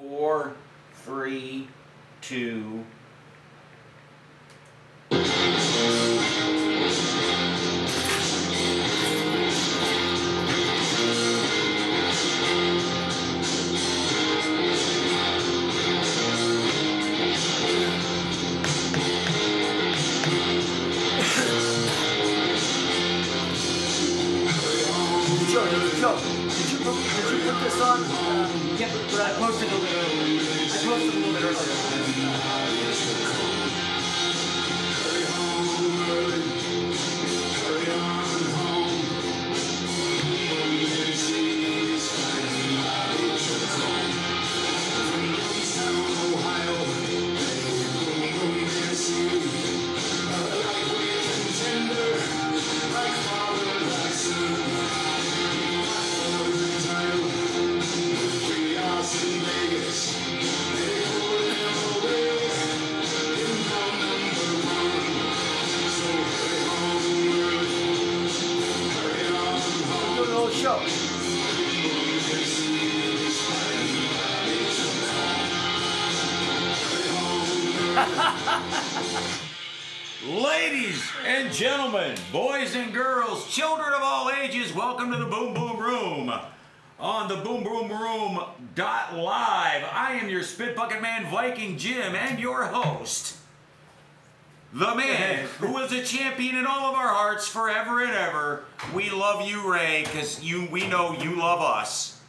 4, 3, 2. Joe, did you put this on? Yeah, but I posted a little bit earlier. Show. Ladies and gentlemen, boys and girls, children of all ages, welcome to the Boom Boom Room. On the Boom Boom Room .live, I am your Spit Bucket Man Viking Jim and your host, the man who is a champion in all of our hearts forever and ever. We love you, Ray, because we know you love us.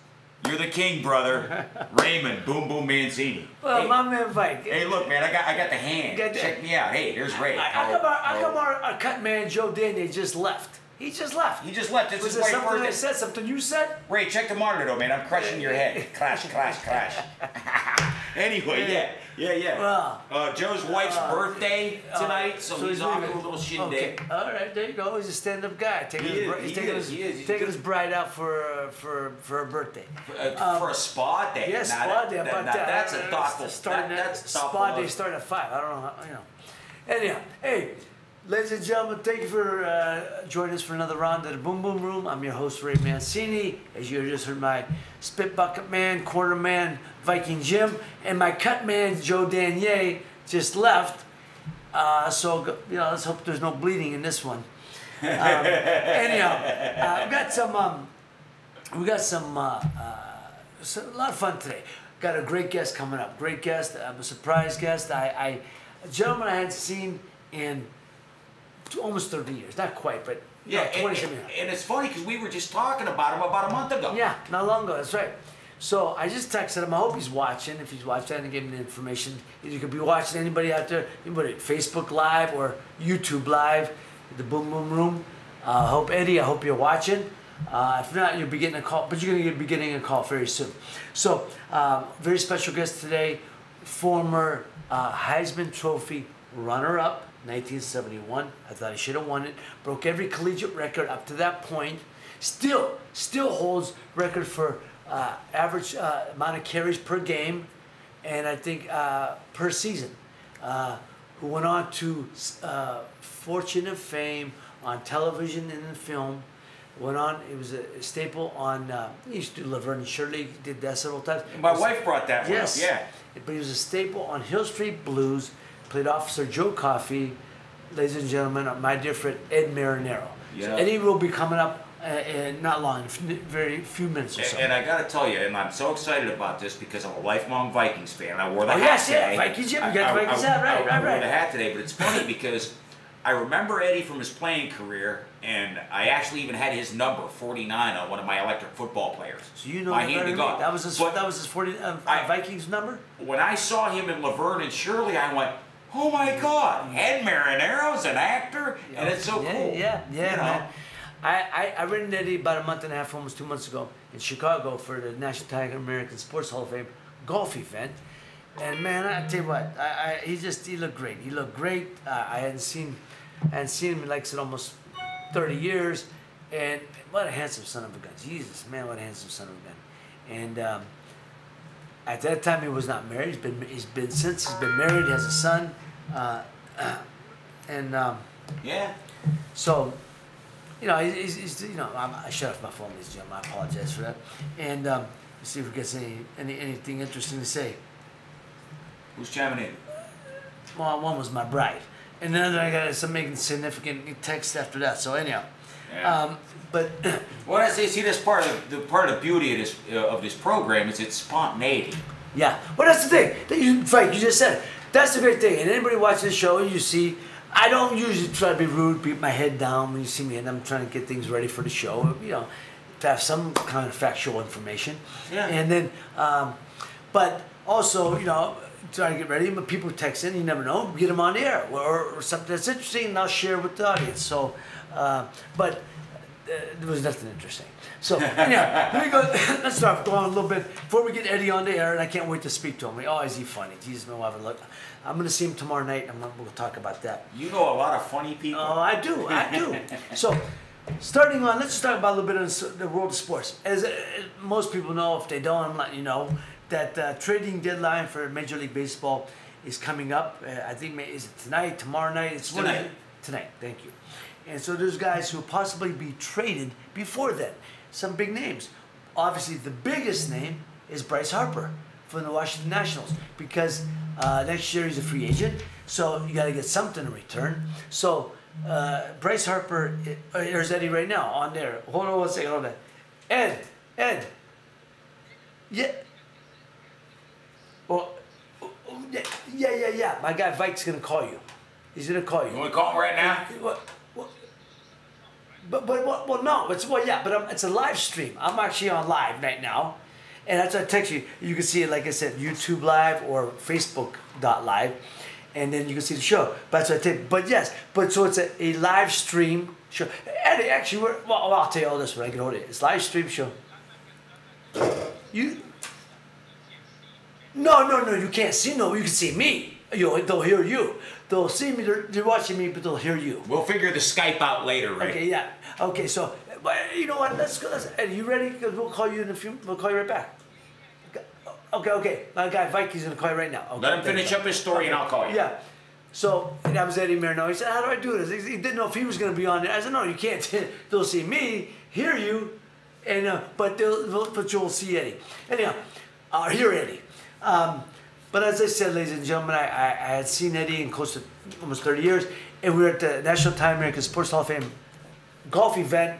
You're the king, brother. Raymond Boom Boom Mancini. Well, hey, my man Viking. Hey, look, man, I got the hand. Check me out. Hey, there's Ray. How come our cut man Joe Daniel just left? He just left. He just left. Was there something I said? Something you said? Ray, check the monitor, though, man. I'm crushing your head. Clash, clash, clash. Anyway, yeah. Well, Joe's wife's birthday tonight, so he's off to a little shindig. Okay. All right, there you go. He's a stand-up guy. He's taking his bride out for a birthday. For a spa day. Yes, spa day. That's a thoughtful. That's spa day starting at 5. I don't know how, Anyhow, hey. Ladies and gentlemen, thank you for joining us for another round of the Boom Boom Room. I'm your host, Ray Mancini. As you just heard, my Spit Bucket Man, Corner Man, Viking Jim, and my cut man, Joe Danier, just left. So, let's hope there's no bleeding in this one. Anyhow, we got a lot of fun today. Got a great guest coming up. Great guest. I'm a surprise guest. A gentleman I hadn't seen in almost 30 years, not quite, but 27 years. And it's funny because we were just talking about him about a month ago. Yeah, not long ago, that's right. So I just texted him. I hope he's watching. If he's watching, I didn't give him the information. You could be watching anybody out there, anybody Facebook Live or YouTube Live, the Boom Boom Room. I hope you're watching. If not, you'll be getting a call, but you're going to be getting a call very soon. So, very special guest today, former Heisman Trophy runner-up, 1971. I thought he should have won it. Broke every collegiate record up to that point. Still holds record for average amount of carries per game, and I think per season. Who went on to fortune and fame on television and in film. Went on. It was a staple on. He used to do Laverne and Shirley. Did that several times. My wife brought that one up. Yeah. But he was a staple on Hill Street Blues. Played Officer Joe Coffey, ladies and gentlemen, my dear friend Ed Marinero. Yeah. Eddie will be coming up not long, very few minutes or so. And I got to tell you, and I'm so excited about this because I'm a lifelong Vikings fan. I wore the hat today. Vikings, you got the Vikings hat, right. I wore the hat today, but it's funny because I remember Eddie from his playing career, and I actually even had his number, 49, on one of my electric football players. So you know my hand to God. That was his 40 Vikings number? When I saw him in Laverne and Shirley, I went, oh my God, Ed Marinero's an actor, and it's so cool. Yeah, man. I ran into Eddie about a month and a half, almost 2 months ago, in Chicago for the National Tiger American Sports Hall of Fame golf event. And man, I tell you what, he looked great. He looked great. I hadn't seen him in like I said almost 30 years, and what a handsome son of a gun. Jesus, man, what a handsome son of a gun. And at that time, he was not married. He's been since. He's been married. He has a son, yeah. So, he's I shut off my phone, ladies and gentlemen. I apologize for that. And Let's see if we get anything interesting to say. Who's chiming in? Well, one was my bride, and then I got some making significant text after that. So anyhow, Yeah. but Well, I see. That's part of the beauty of this program is its spontaneity. yeah, well that's the thing. Frank, you just said that's the great thing. And anybody watching the show, you see, I don't usually try to be rude, beat my head down when you see me, and I'm trying to get things ready for the show. You know, to have some kind of factual information. Yeah. And then, but also, you know, trying to get ready. But people text in, you never know. Get them on the air or something that's interesting, and I'll share with the audience. So, but there was nothing interesting. So, anyhow, let me go. Let's start going a little bit before we get Eddie on the air, and I can't wait to speak to him. Oh, is he funny? Jesus, we'll have a look. I'm going to see him tomorrow night, and we'll talk about that. You know a lot of funny people. Oh, I do. So, starting on, let's talk about a little bit of the world of sports. As most people know, if they don't, I'm letting you know that trading deadline for Major League Baseball is coming up. I think is it tonight, tomorrow night? It's tonight. Tonight. Thank you. And so there's guys who will possibly be traded before then. Some big names. Obviously, the biggest name is Bryce Harper from the Washington Nationals because next year he's a free agent. So you got to get something in return. So Bryce Harper, here's Eddie right now on there. Hold on one second. Hold on. Ed. Yeah. Well, yeah. My guy Vikes gonna call you. He's gonna call you. You want to call him right now? Well, no. It's a live stream. I'm actually on live right now, and that's why I text you. You can see it, like I said, YouTube Live or Facebook.live, and then you can see the show. But that's what I take. But yes, so it's a live stream show. Eddie, actually, I'll tell you all this when I get hold of it. It's a live stream show. No, you can't see. No, you can see me. They'll hear you. They'll see me. They're watching me, but they'll hear you. We'll figure the Skype out later, right? Okay, yeah. Okay, so you know what? Let's go. Eddie, you ready? Because we'll call you in a few. We'll call you right back. Okay. My guy Viking's gonna call you right now. Okay, Let him finish up his story, and I'll call you. Yeah. So that was Eddie Mair. He said, "How do I do this?" He didn't know if he was gonna be on there. I said, "No, you can't. They'll see me, hear you, and but you'll see Eddie. Anyhow, hear Eddie." But as I said, ladies and gentlemen, I had seen Eddie in close to almost 30 years, and we were at the National Time American Sports Hall of Fame golf event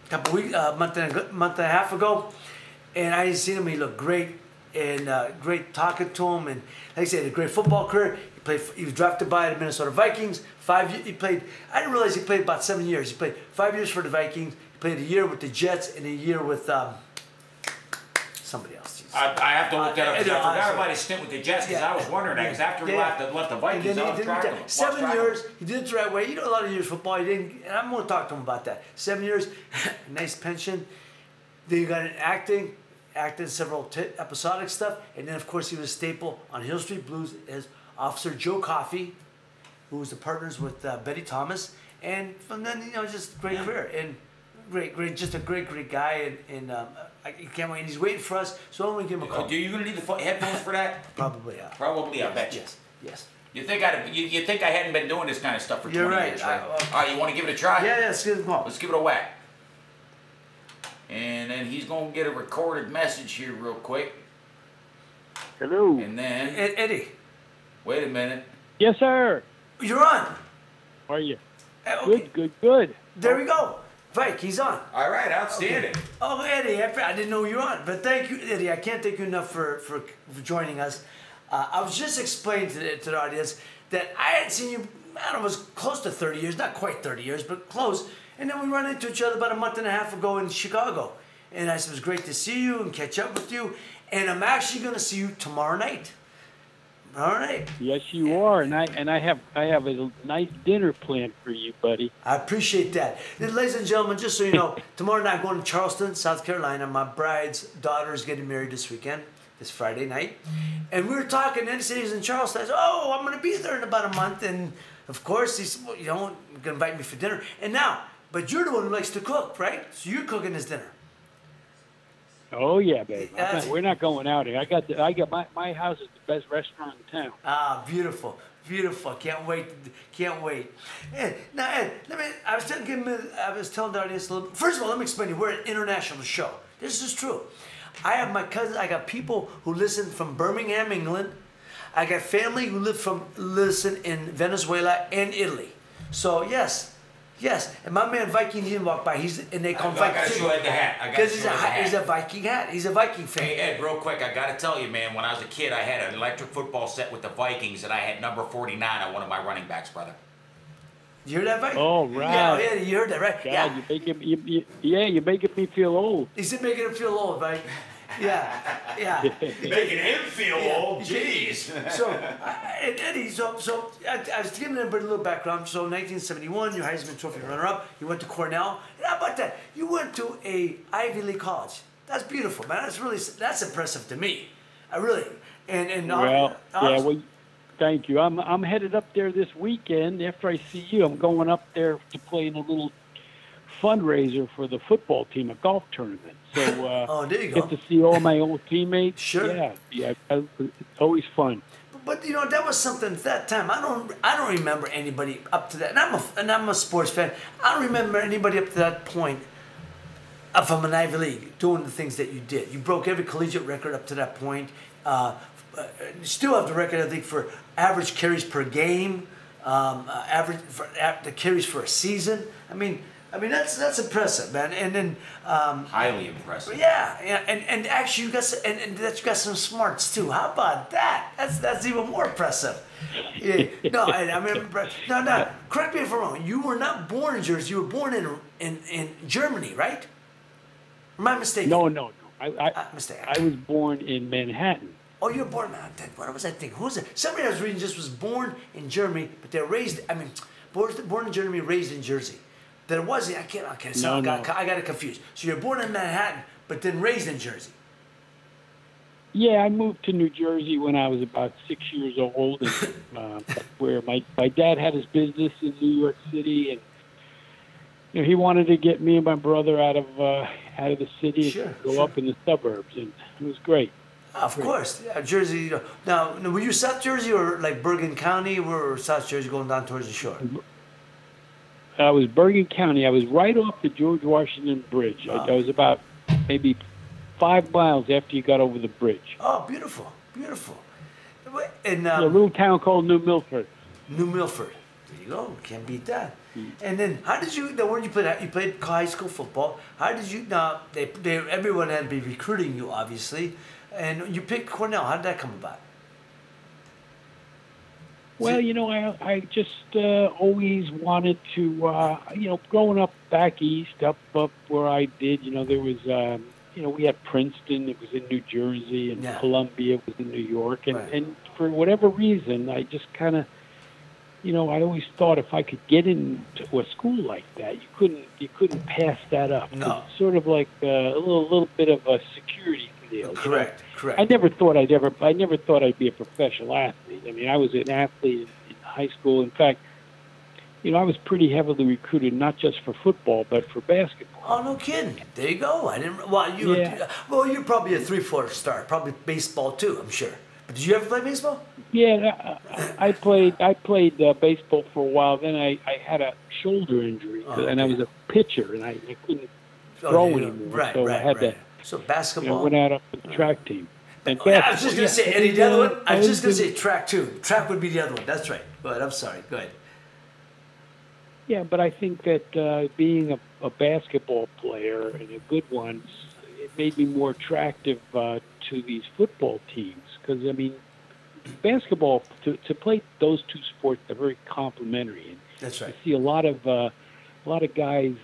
a couple weeks, month and a half ago, and I seen him. He looked great, and great talking to him, and like I said, a great football career. He was drafted by the Minnesota Vikings. I didn't realize he played about 7 years. He played 5 years for the Vikings. He played a year with the Jets and a year with somebody else. I have to look that up because I forgot about his stint with the Jets because I was wondering that because after he left the Vikings, I was tracking him. 7 years, he did it the right way. You know, a lot of years football, he didn't, and I'm going to talk to him about that. 7 years, nice pension. Then you got an acted in several episodic stuff, and then of course he was a staple on Hill Street Blues as Officer Joe Coffey, who was the partners with Betty Thomas, and from then just great career and great, just a great guy, and I can't wait. And he's waiting for us, so I'm gonna give him a call. Are you gonna need the headphones for that? Probably, yeah. Probably, I bet you. Yes. You think I hadn't been doing this kind of stuff for 20 You're right. years, right? All right, you want to give it a try? Yeah, let's give it a call. Let's give it a whack. And then he's gonna get a recorded message here real quick. Hello. And then Eddie. Wait a minute. Yes, sir. You're on. How are you? Okay. Good. There we go. Vike, he's on. All right, outstanding. Okay. Oh, Eddie, I didn't know you were on, but thank you, Eddie. I can't thank you enough for joining us. I was just explaining to the audience that I had seen you, I don't know, it was close to 30 years, not quite 30 years, but close. And then we run into each other about a month and a half ago in Chicago. And I said, it was great to see you and catch up with you. And I'm actually going to see you tomorrow night. All right. Yes, you are, and I have a nice dinner planned for you, buddy. I appreciate that. And ladies and gentlemen, just so you know, tomorrow night I'm going to Charleston, South Carolina. My bride's daughter is getting married this weekend, this Friday night. And we were talking, and he said he's in Charleston. I said, oh, I'm going to be there in about a month. And of course, he said, well, you're going to invite me for dinner. And now, but you're the one who likes to cook, right? So you're cooking his dinner. Oh yeah, baby. We're not going out here. I got my house is the best restaurant in town. Ah, beautiful. Can't wait. Ed, now Ed, I was telling the audience a little. First of all, let me explain to you. We're an international show. This is true. I have my cousins. I got people who listen from Birmingham, England. I got family who listen in Venezuela and Italy. So yes. And my man Viking didn't walk by. They call him Viking. I gotta show Ed the hat. Because he's a Viking hat. He's a Viking fan. Hey Ed, real quick, I gotta tell you, man. When I was a kid, I had an electric football set with the Vikings, and I had number 49 on one of my running backs, brother. You heard that, Viking? Oh, right. Yeah, you heard that, right? God, yeah. you're making me feel old. He's making him feel old, right? Yeah. Making him feel old, jeez. So, and Eddie, so I was giving everybody a little background. So, 1971, you're Heisman Trophy runner-up. You went to Cornell. And how about that? You went to a Ivy League college. That's beautiful, man. That's impressive to me. I really. Thank you. I'm headed up there this weekend. After I see you, I'm going up there to play in a little fundraiser for the football team, a golf tournament. So there you get go. to see all my old teammates. Sure. Yeah. It's always fun. But that was something at that time. I don't remember anybody up to that. And I'm a sports fan. I don't remember anybody up to that point from an Ivy League doing the things that you did. You broke every collegiate record up to that point. Still have the record, I think, for average carries per game, the carries for a season. I mean that's impressive, man. And then highly impressive. Yeah, and actually you got some smarts too. How about that? That's even more impressive. Yeah. No, I remember. No. Correct me if I'm wrong. You were not born in Jersey. You were born in Germany, right? Am I mistaken? No. Mistaken. I was born in Manhattan. Oh, you were born in Manhattan. What was that thing? Who's it? Somebody I was reading just was born in Germany, but they're raised. Born in Germany, raised in Jersey. That it wasn't. I can't. So I got it confused. So you're born in Manhattan, but then raised in Jersey. Yeah, I moved to New Jersey when I was about 6 years old, and where my dad had his business in New York City, and he wanted to get me and my brother out of the city and go up in the suburbs, and it was great. Of course, yeah, Jersey. Now, were you South Jersey or like Bergen County, or South Jersey going down towards the shore? I was Bergen County. I was right off the George Washington Bridge. Wow. I was about maybe 5 miles after you got over the bridge. Oh, beautiful. And a little town called New Milford. New Milford. There you go. Can't beat that. And then, how did you? Where did you play? You played high school football. How did you? Now, everyone had to be recruiting you, obviously, and you picked Cornell. How did that come about? Well, I just always wanted to, growing up back east, up where I did, there was, we had Princeton, it was in New Jersey, and Columbia was in New York. And for whatever reason, I just kind of, I always thought if I could get into a school like that, you couldn't pass that up. No. It's sort of like a little bit of a security deal. Correct. I never thought I'd be a professional athlete. I mean, I was an athlete in high school. In fact, I was pretty heavily recruited, not just for football, but for basketball. Oh, no kidding. There you go. I didn't. Well, you're probably a 3-4 star. Probably baseball too, I'm sure. But did you ever play baseball? Yeah, I played baseball for a while. Then I had a shoulder injury, and I was a pitcher, and I couldn't throw anymore. I had to. So basketball. Went out up to the track team. And I was just going to say, Eddie, the other one. I was just going to say track too. Track would be the other one. That's right. Go ahead. I'm sorry. Go ahead. Yeah, but I think that being a basketball player and a good one, it made me more attractive to these football teams. Because, basketball, to play those two sports, they're very complementary. And that's right. I see a lot of guys,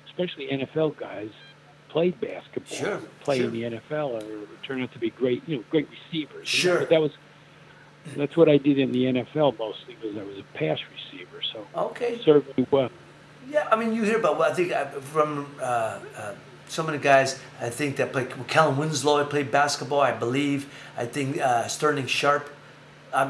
especially NFL guys, played basketball, play in the NFL, or turn out to be great receivers. Sure. But that's what I did in the NFL mostly, because I was a pass receiver. So it served me well. Yeah, you hear about I think from some of the guys I think that played. Kellen Winslow played basketball, I believe. I think Sterling Sharp, the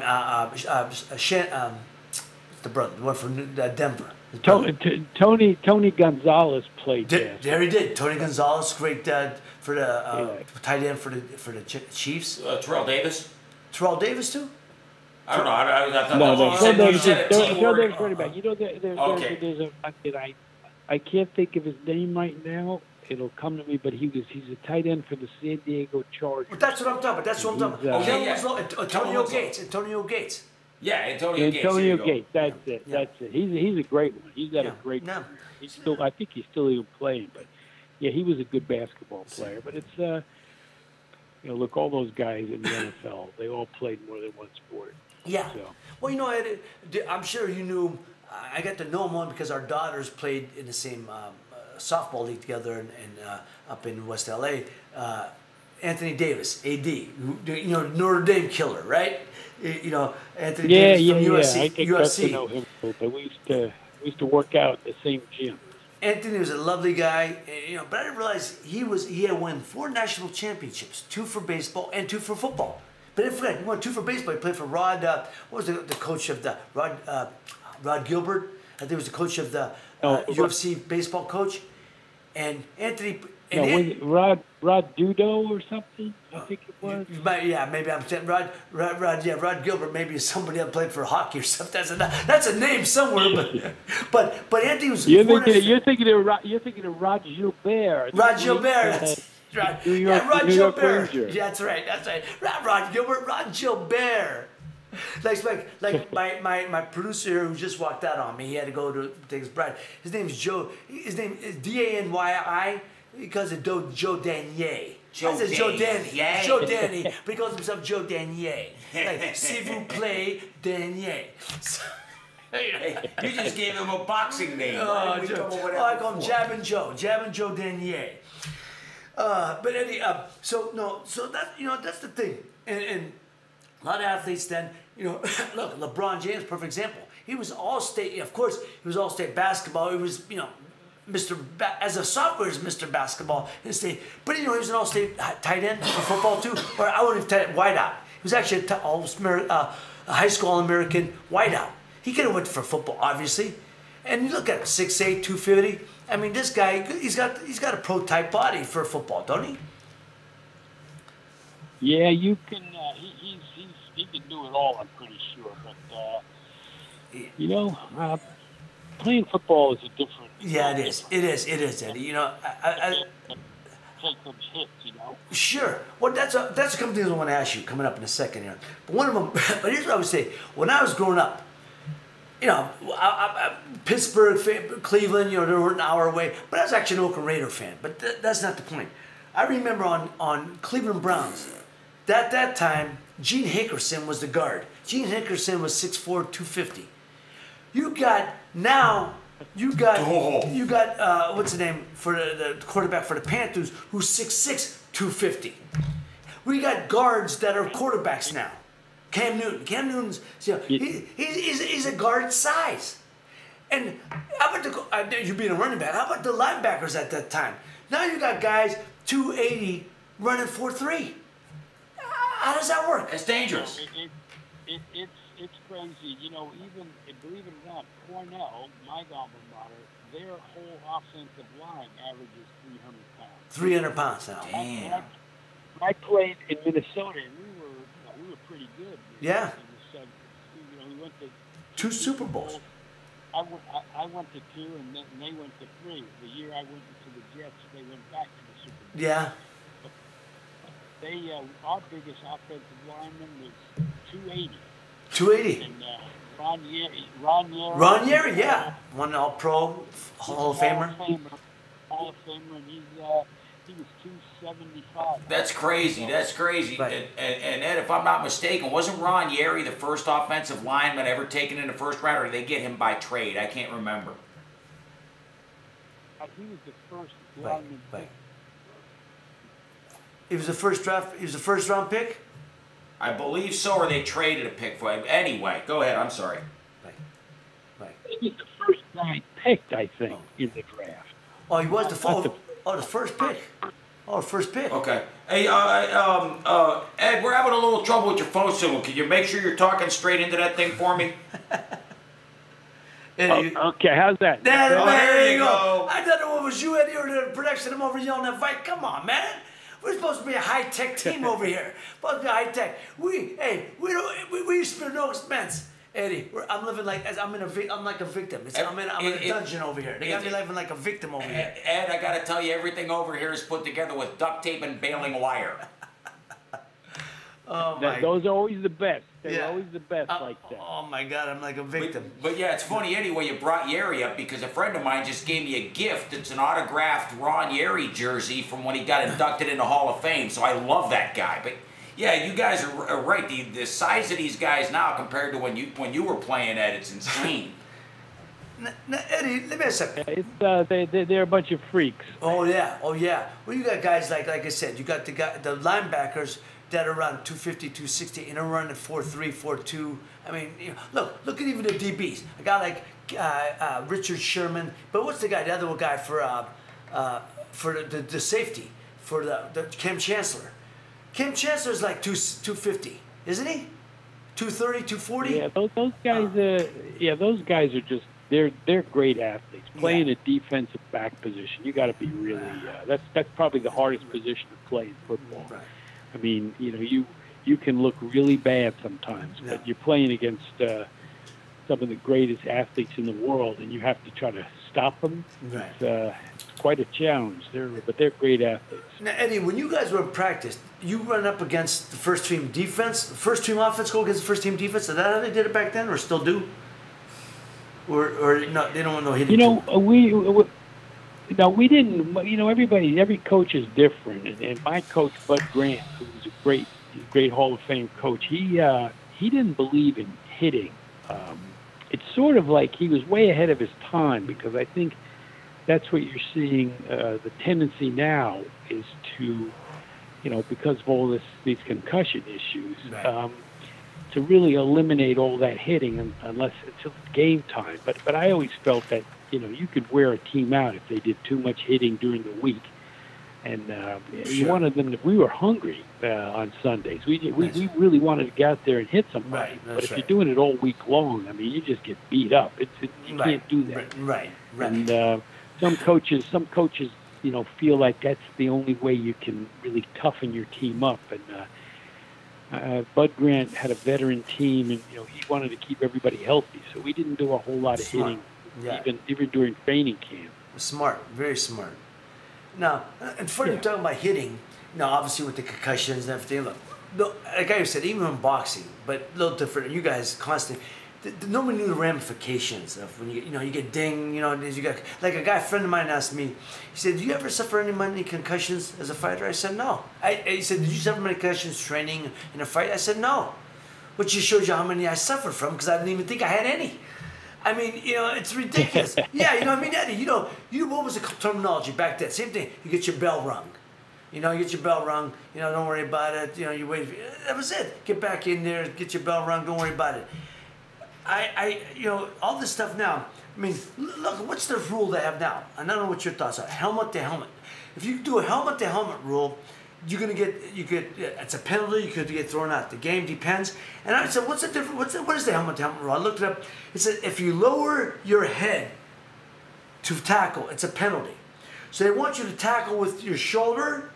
brother, the one from Denver. Tony Gonzalez played basketball. There he did. Tony Gonzalez, great for the tight end for the Chiefs. Terrell Davis. Terrell Davis too. I don't know. I thought Terrell Davis running back. There's a kid I can't think of his name right now. it'll come to me. But he's a tight end for the San Diego Chargers. But that's what I'm talking about. That's what I'm talking about. He's, Kellen yeah. Winslow, Antonio Gates. Antonio Gates. Yeah, Antonio Gates. Antonio There you go. Gates. That's it. Yeah. That's it. He's a great one. He's got a great No. career. He's still. I think he's still even playing. But yeah, he was a good basketball player. But it's you know, look, all those guys in the NFL, they all played more than one sport. Yeah. So. Well, you know, I'm sure you knew. I got to know him one because our daughters played in the same softball league together, and up in West LA. Anthony Davis, AD, you know, Notre Dame killer, right? You know, Anthony Davis from USC. I think got to know him, but we used to work out in the same gym. Anthony was a lovely guy, you know, but I didn't realize he had won 4 national championships, 2 for baseball and 2 for football. But I forgot, he won 2 for baseball. He played for Rod. What was the coach of the Rod Gilbert? I think he was the coach of the UFC baseball coach. And Anthony. And was it Rod Dudo or something? I think it was. Maybe I'm saying Rod Gilbert. Maybe is somebody that played for hockey or something. That's a name somewhere. But Anthony was. You're thinking of Rod Gilbert. Rod Gilbert. That's right. New York, Rod New York Gilbert. Ranger. Yeah, that's right. Rod Gilbert. Rod Gilbert. Like my producer here who just walked out on me. He had to go to take his bride. His name is Joe. His name is Dany. Because of Joe Danier. Joe Danny. Joe Danny. But he calls himself Joe Danier. Like, s'il vous plaît, Danier. So, You just gave him a boxing name. I call him Jabbin' Joe. Jabbin' Joe Danier. But anyway, so that's the thing. And a lot of athletes then, you know, look, LeBron James, perfect example. He was all-state, of course, he was all-state basketball. He was, you know, as a sophomore, he's Mr. Basketball in the state. But, you know, he was an all-state tight end for football, too. Or I wouldn't have wideout. He was actually a high school All-American wideout. He could have went for football, obviously. And you look at him, 6'8", 250. I mean, this guy, he's got a pro-type body for football, don't he? Yeah, you can. He can do it all, I'm pretty sure. But, you know, playing football is a different. Yeah, it is. It is, Eddie. You know, take those hits, you know. Sure. Well, that's a couple things I want to ask you coming up in a second here. But one of them, but here's what I would say. When I was growing up, you know, Pittsburgh, Cleveland, you know, they were an hour away. But I was actually an Oakland Raider fan. But that's not the point. I remember on Cleveland Browns, at that time, Gene Hickerson was the guard. Gene Hickerson was 6'4", 250. You got what's the name for the quarterback for the Panthers who's 6'6", 250. We got guards that are quarterbacks now. Cam Newton's, you know, he's a guard size. And how about you being a running back? How about the linebackers at that time? Now you got guys 280 running 4.3. How does that work? It's dangerous. It's crazy. You know, even, believe it or not, Cornell, my alma mater, their whole offensive line averages 300 pounds. 300 pounds now. Damn. I played in Minnesota, and we were pretty good. Yeah. You know, we went to 2 Super Bowls. I went to 2, and they went to 3. The year I went to the Jets, they went back to the Super Bowl. Yeah. Our biggest offensive lineman was 280. 280. And Ron Yeri. Ron Yeri, yeah. One All-Pro, Hall of Famer. Hall of Famer, and he was 275. That's crazy. That's crazy. Right. And Ed, if I'm not mistaken, wasn't Ron Yeri the first offensive lineman ever taken in the first round, or did they get him by trade? I can't remember. He was the first lineman. Right. He was the first round pick? I believe so, or they traded a pick for him. Anyway, go ahead. I'm sorry. Right. He was the first guy picked, I think, in the draft. Oh, he was the first pick. Oh, first pick. Okay. Hey, Ed, we're having a little trouble with your phone signal. Can you make sure you're talking straight into that thing for me? Okay, how's that? There you go. I thought it was you, Eddie, or the production. I'm over yelling at fight. Come on, man. We're supposed to be a high-tech team over here. Supposed to be high-tech. We used to be no expense. Eddie, I'm living like I'm like a victim. I'm in a dungeon over here. They got me living like a victim over here. Ed, I got to tell you, everything over here is put together with duct tape and baling wire. Oh Those are always the best. They're always the best like that. Oh my God, I'm like a victim. But yeah, it's funny anyway you brought Yeri up because a friend of mine just gave me a gift. It's an autographed Ron Yeri jersey from when he got inducted in the Hall of Fame. So I love that guy. But yeah, you guys are right. The size of these guys now compared to when you were playing, Ed, it's insane. Now, Eddie, let me ask you something. They're a bunch of freaks. Oh yeah. Well, you got guys like I said, you got the linebackers that are around 250, 260, and are running 4.3, 4.2. I mean, look at even the DBs. A guy like Richard Sherman, but what's the other guy for the safety for the Kim Chancellor? Kim Chancellor's like 250, isn't he? 230, 240. Yeah, those guys. Those guys are just they're great athletes. Playing a defensive back position, you got to be really. That's probably the hardest position to play in football. Right. I mean, you can look really bad sometimes, but you're playing against some of the greatest athletes in the world, and you have to try to stop them. Right. It's quite a challenge. But they're great athletes. Now, Eddie, when you guys were in practice, you run up against the first team defense, the first team offense go against the first team defense. Is that how they did it back then, or still do? Or no, they don't want no hitting. We didn't. Every coach is different, and my coach Bud Grant, who was a great Hall of Fame coach, he didn't believe in hitting. It's sort of like he was way ahead of his time, because I think that's what you're seeing. The tendency now is to, because of all these concussion issues, right. To really eliminate all that hitting unless it's game time. But I always felt that you could wear a team out if they did too much hitting during the week. And you wanted them to. We were hungry on Sundays. We really wanted to get out there and hit somebody. Right, but if you're doing it all week long, I mean, you just get beat up. You can't do that. Right. And some coaches, feel like that's the only way you can really toughen your team up. And Bud Grant had a veteran team, and he wanted to keep everybody healthy. So we didn't do a whole lot of hitting, even during training camp. Smart, very smart. Now, and funny you're talking about hitting. Now, obviously with the concussions and everything. Look, like I said, even in boxing, but a little different. You guys constantly. Nobody knew the ramifications of when you get dinged. You got like a friend of mine asked me. He said, "Do you ever suffer any concussions as a fighter?" I said, "No." He said, "Did you suffer many concussions training in a fight?" I said, "No," which just shows you how many I suffered from, because I didn't even think I had any. I mean, it's ridiculous. Yeah, Eddie, what was the terminology back then? Same thing. You get your bell rung. You get your bell rung. Don't worry about it. You wait. That was it. Get back in there. Get your bell rung. Don't worry about it. All this stuff now. I mean, look, what's the rule they have now? I don't know what your thoughts are. Helmet to helmet. If you do a helmet to helmet rule, you're gonna it's a penalty. You could get thrown out. The game depends. And I said, what's the difference? What is the helmet to helmet rule? I looked it up. It said if you lower your head to tackle, it's a penalty. So they want you to tackle with your shoulder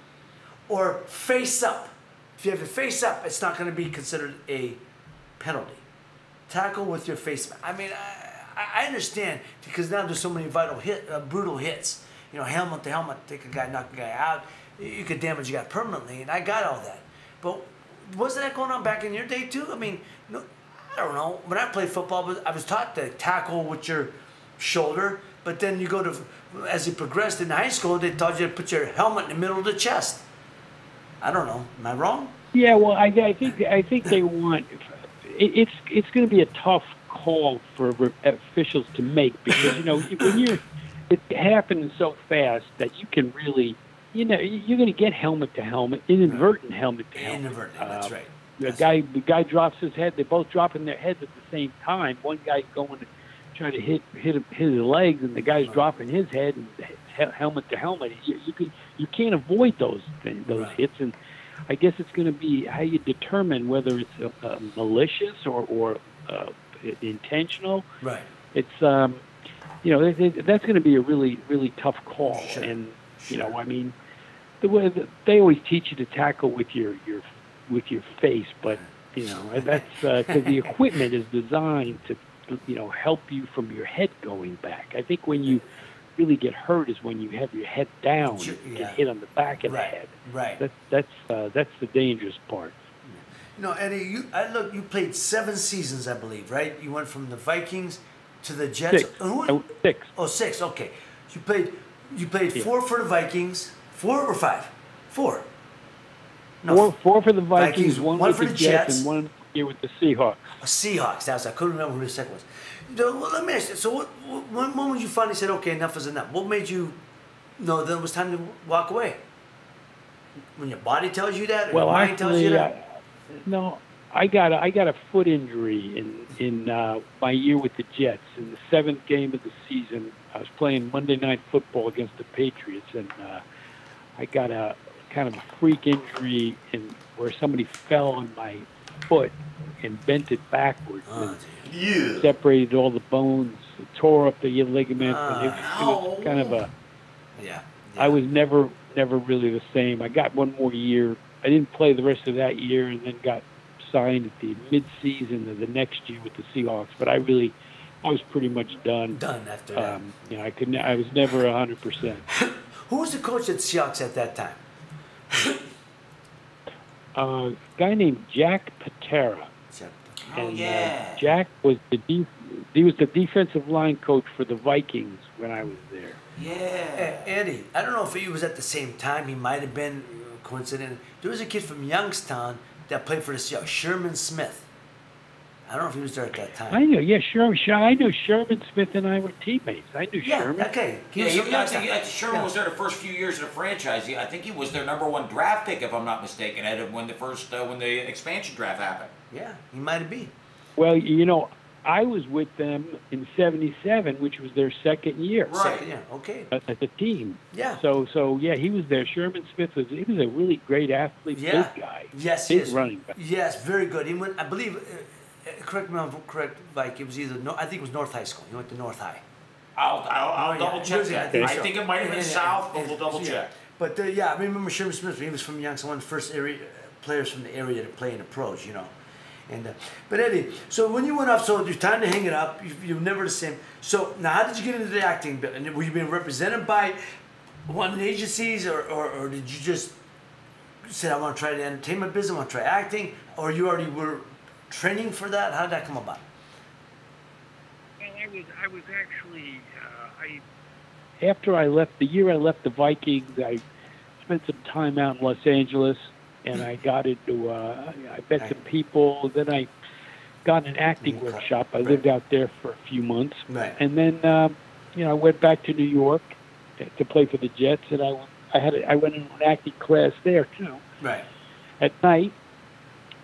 or face up. If you have your face up, it's not going to be considered a penalty. Tackle with your face. I mean, I understand, because now there's so many brutal hits. Helmet to helmet, take a guy, knock a guy out. You could damage a guy permanently, and I got all that. But wasn't that going on back in your day too? I mean, no, I don't know. When I played football, I was taught to tackle with your shoulder, but then as you progressed in high school, they taught you to put your helmet in the middle of the chest. I don't know. Am I wrong? Yeah, well, I think they want. It's going to be a tough call for officials to make, because it happens so fast that you can really, you're going to get helmet to helmet, inadvertent helmet to helmet. Inadvertent, that's right. The guy drops his head. They're both dropping their heads at the same time. One guy's going to try to hit his legs, and the guy's dropping his head, and helmet to helmet. You can't avoid those hits, and I guess it's going to be how you determine whether it's malicious or intentional. Right. It's that's going to be a really, really tough call. Sure. And I mean, the way they always teach you to tackle with your face, but You know, and that's because the equipment is designed to, help you from your head going back. I think when you really get hurt is when you have your head down and get hit on the back of the head. Right. That's the dangerous part. Eddie, you played 7 seasons, I believe, right? You went from the Vikings to the Jets. 6. Six. Oh, 6. Okay. You played 4 for the Vikings. 4 or 5? 4. No, 4 for the Vikings, one with for the the Jets, Jets. and 1 year with the Seahawks. Seahawks. I couldn't remember who the second was. Well, let me ask you. So, when you finally said, "Okay, enough is enough"? What made you know that it was time to walk away? When your body tells you that, or your mind tells you that? No, I got a foot injury in my year with the Jets. In the 7th game of the season, I was playing Monday Night Football against the Patriots, and I got a kind of a freak injury where somebody fell on my foot and bent it backwards. And separated all the bones, tore up the ligament. And it was kind of I was never really the same. I got 1 more year. I didn't play the rest of that year, and then got signed at the mid-season of the next year with the Seahawks. But I was pretty much done. Done after that. I was never 100%. Who was the coach at Seahawks at that time? A guy named Jack Patera. And Jack was the defensive line coach for the Vikings when I was there. Yeah. Eddie, I don't know if he was at the same time. He might have been coincident. There was a kid from Youngstown that played for the Seahawks, Sherman Smith. I don't know if he was there at that time. I know, Sherman. I knew Sherman Smith and I were teammates. I knew Sherman. Okay. Sherman was there the first few years of the franchise. I think he was their #1 draft pick, if I'm not mistaken, when the expansion draft happened. Yeah, he might have been. Well, I was with them in '77, which was their 2nd year. Right. Okay. As a team. Yeah. So he was there. Sherman Smith was a really great athlete, big guy. Yes, big running back. Yes, very good. He went, I believe, correct me if I'm correct, Mike, it was I think it was North High School. He went to North High. I'll double check that. I think it might have been South, but we'll double check. But I remember Sherman Smith. He was from Youngstown, one of the first players from the area to play in the pros, And, but Eddie, so when you went up, so it's time to hang it up. You're never the same. So now, how did you get into the acting bit? And were you being represented by one of the agencies, or did you just say, I want to try the entertainment business, I want to try acting, or you already were training for that? How did that come about? Well, I was actually after I left I left the Vikings, I spent some time out in Los Angeles. And I got into, I met some people. Then I got an acting workshop. I lived out there for a few months. Right. And then, I went back to New York to play for the Jets. And I went into an acting class there, too. Right. At night.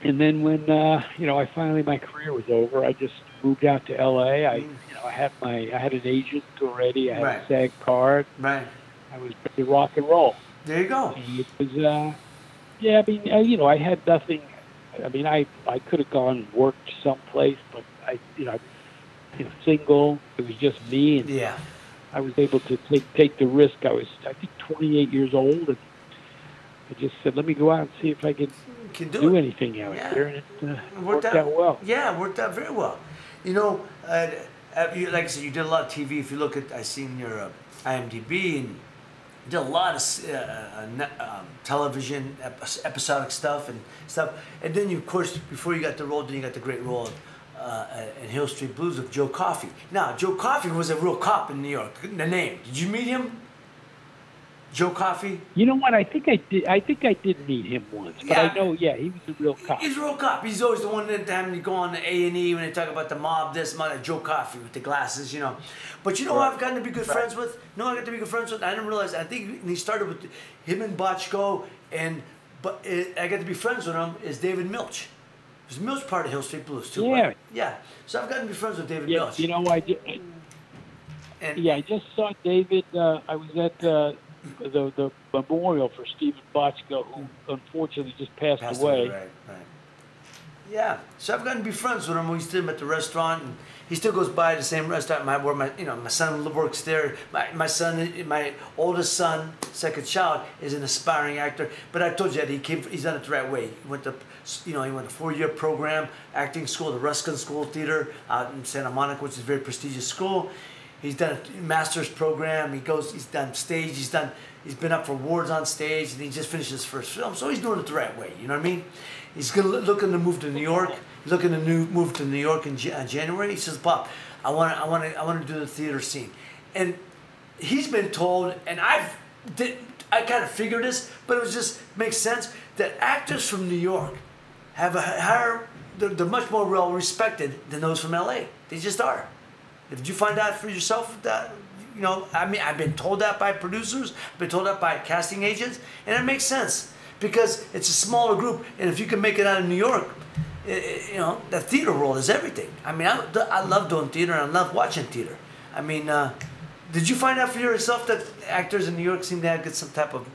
And then when, my career was over, I just moved out to L.A. I had an agent already. I had a SAG card. Right. I was ready to rock and roll. There you go. And it was, yeah, I mean, I had nothing. I mean, I could have gone and worked someplace, but I single. It was just me, and I was able to take the risk. I think 28 years old, and I just said, let me go out and see if I can do anything out there, and it worked out well. Yeah, it worked out very well. Like I said, you did a lot of TV. If you look at, I seen your IMDb, and did a lot of television, episodic stuff, and then you, of course, before you got the role, then you got the great role in Hill Street Blues of Joe Coffey. Now, Joe Coffey was a real cop in New York. The name, did you meet him? Joe Coffey? You know what? I think I did meet him once, but I know, he was a real cop. He's a real cop. He's always the one that having to go on the A&E when they talk about the mob, Joe Coffey with the glasses, But who I've gotten to be good friends with? I got to be good friends with. I didn't realize. I think he started with him and Bochco, but I got to be friends with him. Is David Milch? Was Milch part of Hill Street Blues too? Yeah. Right? Yeah. So I've gotten to be friends with David Milch. I did. I just saw David. I was at the memorial for Stephen Bochco, who unfortunately just passed away. Right. Yeah, so I've gotten to be friends with him. We see him at the restaurant, and he still goes by the same restaurant. Where my son works there. My oldest son, second child, is an aspiring actor. But I told you that he's done it the right way. He went to, he went a 4-year program, acting school, the Ruskin School of Theater out in Santa Monica, which is a very prestigious school. He's done a master's program. He's done stage. He's been up for awards on stage, and he just finished his first film. So he's doing it the right way. You know what I mean? He's looking to move to New York. He's looking to move to New York in January. He says, "Pop, I want to do the theater scene," and he's been told, and I kind of figured this, but it just makes sense that actors from New York have a higher, they're much more well respected than those from LA. They just are. Did you find out for yourself that? I've been told that by producers, I've been told that by casting agents, and it makes sense. Because it's a smaller group, and if you can make it out of New York, the theater world is everything. I mean, I love doing theater, and I love watching theater. I mean, did you find out for yourself that actors in New York seem to get some type of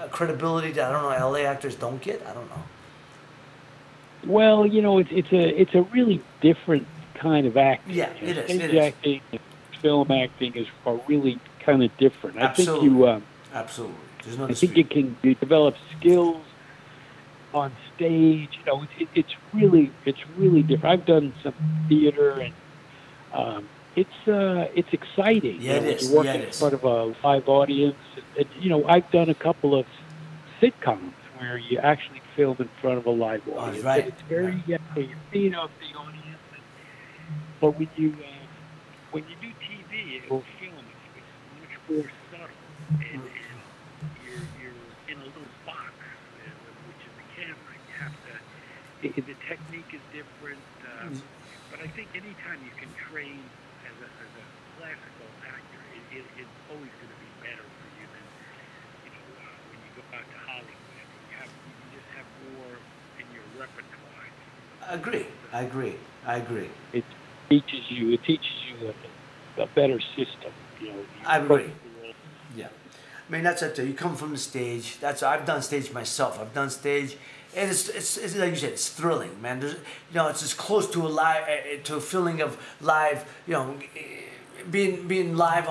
credibility that, I don't know, LA actors don't get? I don't know. Well, it's a really different kind of acting. Yeah, it is. Stage acting and film acting are really kind of different. Absolutely. Absolutely. I think you develop skills on stage. It's really different. I've done some theater, and it's exciting. Yeah, it is. You work in front of a live audience. I've done a couple of sitcoms where you actually film in front of a live audience. Right. It's very you're feeding off the audience. But when you do TV or film, it's much more subtle. And, in a little box, which is the camera. You have to. The technique is different, but I think anytime you can train as a classical actor, it's always going to be better for you than when you go out to Hollywood. You just have more in your repertoire. I agree. It teaches you a better system. I agree. Yeah. I mean, that's it. You come from the stage. I've done stage myself. I've done stage, and it's like you said, it's thrilling, man. There's, it's as close to a feeling of live, being live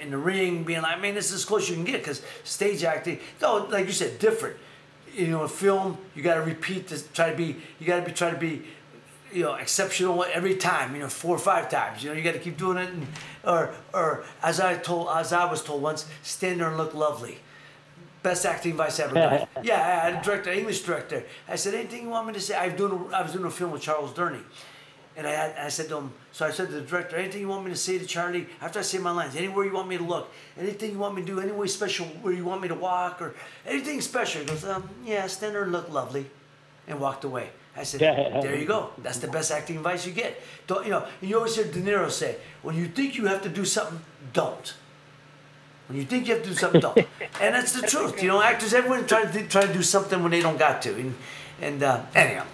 in the ring, being like, I mean, it's as close as you can get, because stage acting, though, like you said, different. In film, you got to repeat this. Try to be exceptional every time. 4 or 5 times. You got to keep doing it, or as I was told once, stand there and look lovely. Best acting advice I ever got. Yeah, I had a director, English director. I said, anything you want me to say? I was doing a film with Charles Durney, and I said to him. So I said to the director, anything you want me to say to Charlie after I say my lines? Anywhere you want me to look? Anything you want me to do? Any way special where you want me to walk or anything special? He goes, yeah, stand there and look lovely, and walked away. I said, there you go. That's the best acting advice you get. Don't you always hear De Niro say, when you think you have to do something, don't. When you think you have to do something, don't. And that's the truth. Actors, everyone try to do something when they don't got to. And anyhow.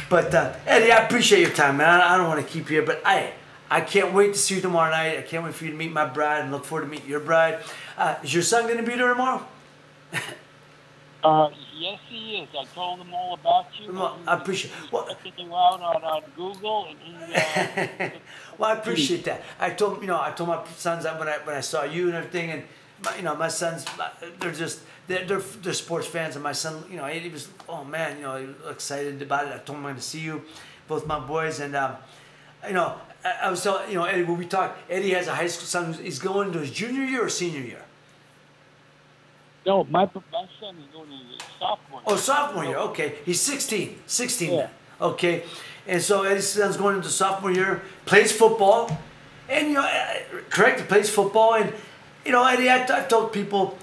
But Eddie, I appreciate your time, man. I don't want to keep you here, but I can't wait to see you tomorrow night. I can't wait for you to meet my bride, and look forward to meeting your bride. Is your son going to be there tomorrow? Yes, he is. I told him all about you. Well, I appreciate it. Well, checking you out on Google, and he. Well, I appreciate that. I told my sons that when I saw you and everything, and my sons, they're sports fans, and my son, he was, oh man, he was excited about it. I told him I'm going to see you, both my boys, and I was telling Eddie, when we talked, Eddie has a high school son. He's going into his junior year or senior year. No, my son is going to sophomore year. Oh, sophomore year. Okay, he's 16. 16. Yeah. Okay, and so Eddie's son's going into sophomore year. Plays football, and correct, he plays football, and Eddie, I've told people,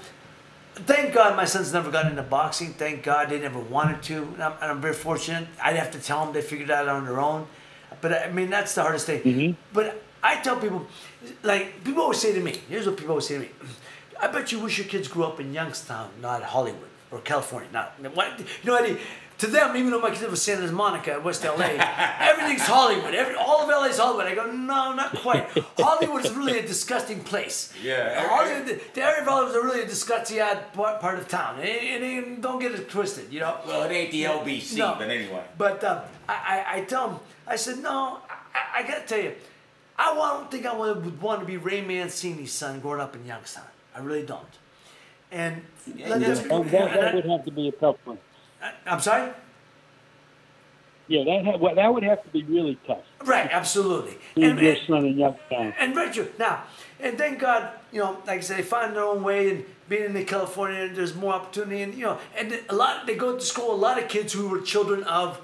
thank God my son's never got into boxing. Thank God they never wanted to, and I'm very fortunate. I'd have to tell them they figured it out on their own, but I mean that's the hardest thing. Mm-hmm. But I tell people, like people always say to me, here's what people always say to me. I bet you wish your kids grew up in Youngstown, not Hollywood. or California. Now, what, you know, Eddie, to them, even though my kids live in Santa Monica, West LA, everything's Hollywood. All of LA is Hollywood. I go, no, not quite. Hollywood is really a disgusting place. Yeah. Hollywood, the area of Hollywood is really a disgusting part of town. And don't get it twisted, you know. Well, it ain't the LBC, No. but anyway. But I tell them, I said, no, I got to tell you, I don't think I would want to be Ray Mancini's son growing up in Youngstown. I really don't. And that would have to be a tough one. I'm sorry? Yeah, that would have to be really tough. Right, absolutely. Being your son in Youngstown. And right, now, and thank God, you know, like I said, they find their own way, and being in California, there's more opportunity, and you know, and they go to school. A lot of kids who were children of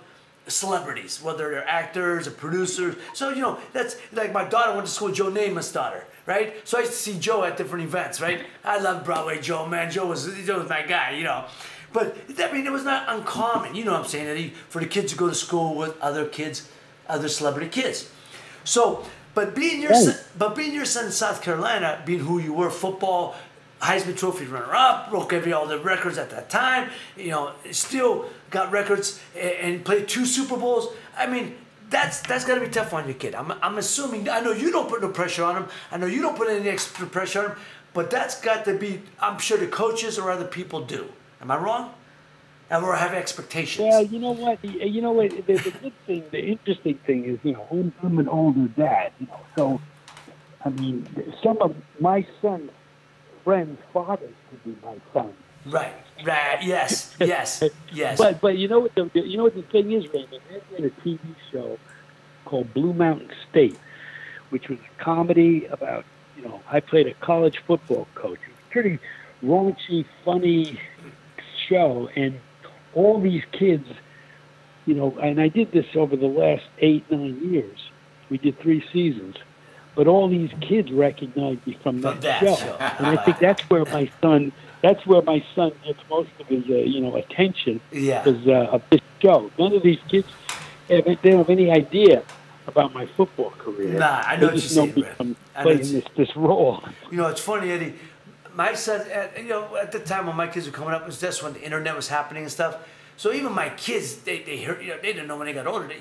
celebrities, whether they're actors or producers. So you know, that's like my daughter went to school with Joe Namath's daughter, right? So I used to see Joe at different events, right? I love Broadway Joe, man. Joe was my guy, you know. But I mean, it was not uncommon, you know what I'm saying, Eddie, for the kids to go to school with other kids, other celebrity kids. So, but being your son in South Carolina, being who you were, football, Heisman Trophy runner-up, broke all the records at that time, you know, still got records and played 2 Super Bowls. I mean, that's got to be tough on your kid. I'm assuming, I know you don't put no pressure on him. I know you don't put any extra pressure on him, but that's got to be, I'm sure the coaches or other people do. Am I wrong? Or have expectations? Yeah, you know what? The good thing, the interesting thing is, you know, I'm an older dad, you know, so, I mean, some of my son's friends' fathers could be my son. Right, yes. But you know what the thing is, Raymond? There's been a TV show called Blue Mountain State, which was a comedy about, you know, I played a college football coach. It was pretty raunchy, funny show, and all these kids, you know, and I did this over the last 8-9 years. We did 3 seasons, but all these kids recognized me from that show. And I think that's where my son gets most of his, you know, attention. Yeah. Because of this show. None of these kids they don't have any idea about my football career. Nah, I know what you're saying, I'm playing this role. You know, it's funny, Eddie. My son, you know, at the time when my kids were coming up, it was just when the internet was happening and stuff. So even my kids, they heard, you know, they didn't know when they got older.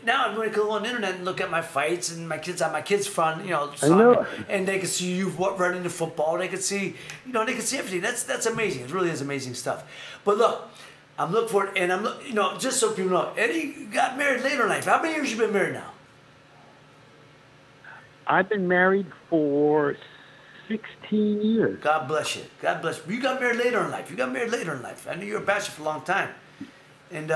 Now I'm going to go on the internet and look at my fights and my kids on my kids' front, you know, soccer, and they can see you running the football. They can see, you know, they can see everything. That's amazing. It really is amazing stuff. But look, I'm looking for it, and you know, just so people know, Eddie got married later in life. How many years you been married now? I've been married for 16 years. God bless you. God bless you. You got married later in life. I knew you were a bachelor for a long time. And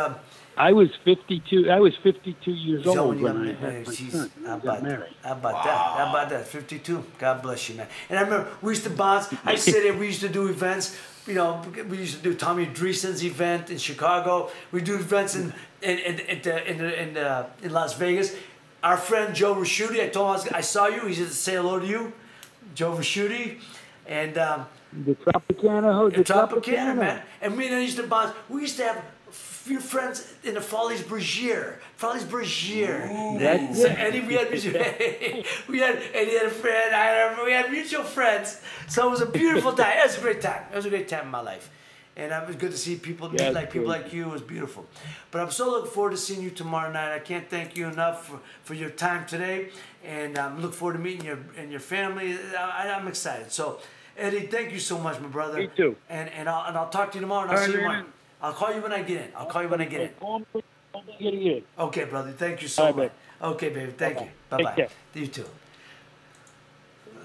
I was 52. I was 52 years old when I had my son. How about married. that? How about that? How about that? 52. God bless you, man. And I remember we used to bounce. I sit there. We used to do events. You know, we used to do Tommy Dreesen's event in Chicago. We do events in Las Vegas. Our friend Joe Raschuti, I told him I saw you. He said to say hello to you, Joe Raschuti, and the Tropicana, man. And we used to bounce. We used to have a few friends in the Follies Bergier. Eddie, we had a friend. We had mutual friends. So it was a beautiful time. It was a great time. It was a great time in my life. And it was good to see people people like you. It was beautiful. But I'm so looking forward to seeing you tomorrow night. I can't thank you enough for your time today. And I'm looking forward to meeting your family. I'm excited. So, Eddie, thank you so much, my brother. Me too. And I'll talk to you tomorrow, and I'll see you tomorrow. I'll call you when I get in. Okay, brother. Thank you so much. Okay, baby. Thank you. Bye-bye. You too.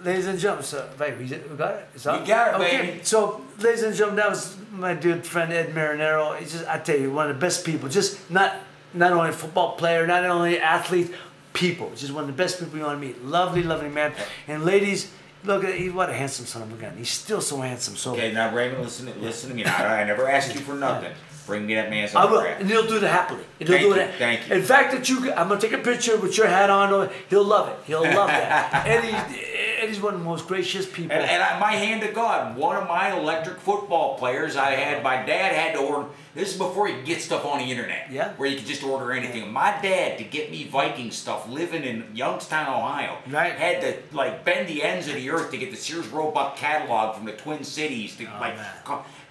Ladies and gentlemen, so, wait, we got it? It's up? You got it, okay. baby. So, ladies and gentlemen, that was my good friend Ed Marinero. He's just, I tell you, one of the best people. Just not only a football player, not only athlete, people. Just one of the best people you want to meet. Lovely, lovely man. And ladies, look at what a handsome son of a gun. He's still so handsome. So okay, now Raymond, listen to me. Now, I never asked you for nothing. Bring me that man's I will, autograph. and he'll do it happily. Thank you. In fact, I'm gonna take a picture with your hat on. He'll love it. He'll love that. Eddie's one of the most gracious people. And my hand to God, one of my electric football players, my dad had to order. This is before you could get stuff on the internet. Yeah. Where you could just order anything. Yeah. My dad, to get me Viking stuff, living in Youngstown, Ohio, had to bend the ends of the earth to get the Sears Roebuck catalog from the Twin Cities.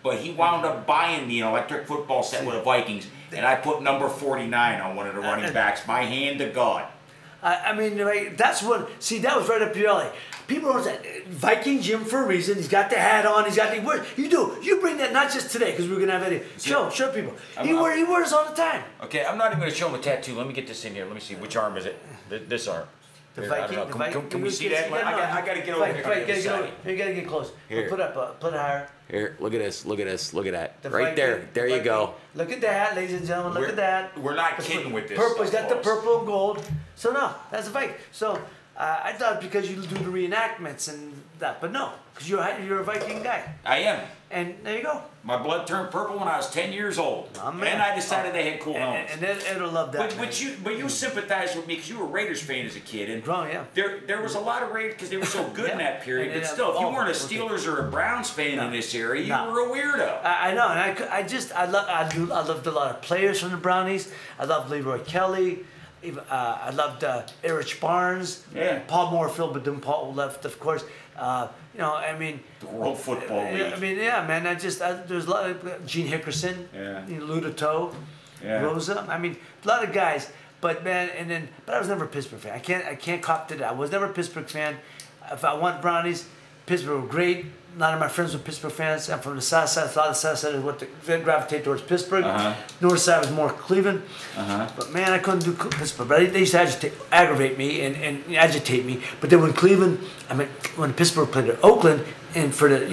but he wound up buying me an electric football set with the Vikings, and I put number 49 on one of the running backs. My hand to God. I mean, like, that's what. See, that was right up your alley. People don't say Viking Jim for a reason. He's got the hat on. He's got the word. You do. You bring that not just today because we're gonna have it. Show people. He wears all the time. Okay, I'm not even gonna show him a tattoo. Let me get this in here. Let me see. Which arm is it? This arm. The Viking. Can we see that? I gotta get over here. You gotta get close. Here. Put it higher. Here, look at this. Look at this. Look at that. The right Viking, there. There you go. Look at that, ladies and gentlemen. Look at that. We're not kidding with this. Purple. He's stuff, got the folks. purple and gold. So no, that's a Viking. So I thought because you do the reenactments and that, but no, because you're a Viking guy. I am. And there you go. My blood turned purple when I was 10 years old. Oh, man. And I decided they had cool helmets. And Ed'll love that. But you sympathized with me because you were a Raiders fan as a kid. And yeah. There was a lot of Raiders because they were so good in that period. But still, if you weren't a Steelers or a Browns fan in this area, you were a weirdo. I know. And I loved a lot of players from the Brownies. I loved Leroy Kelly. I loved Erich Barnes. Yeah. Paul Moorfield, but then Paul left, of course. You know, I mean, the World Football League. I mean, yeah, man. There's a lot of Gene Hickerson, Luda Toe, Rosa. I mean, a lot of guys. But man, but I was never a Pittsburgh fan. I can't cop to that. I was never a Pittsburgh fan. If I want Brownies, Pittsburgh were great. A lot of my friends were Pittsburgh fans. I'm from the South Side. A lot of the South Side is what they gravitate towards Pittsburgh. North Side was more Cleveland. But man, I couldn't do Pittsburgh. But they used to aggravate me and agitate me. But then when Cleveland, I mean, when Pittsburgh played at Oakland and for the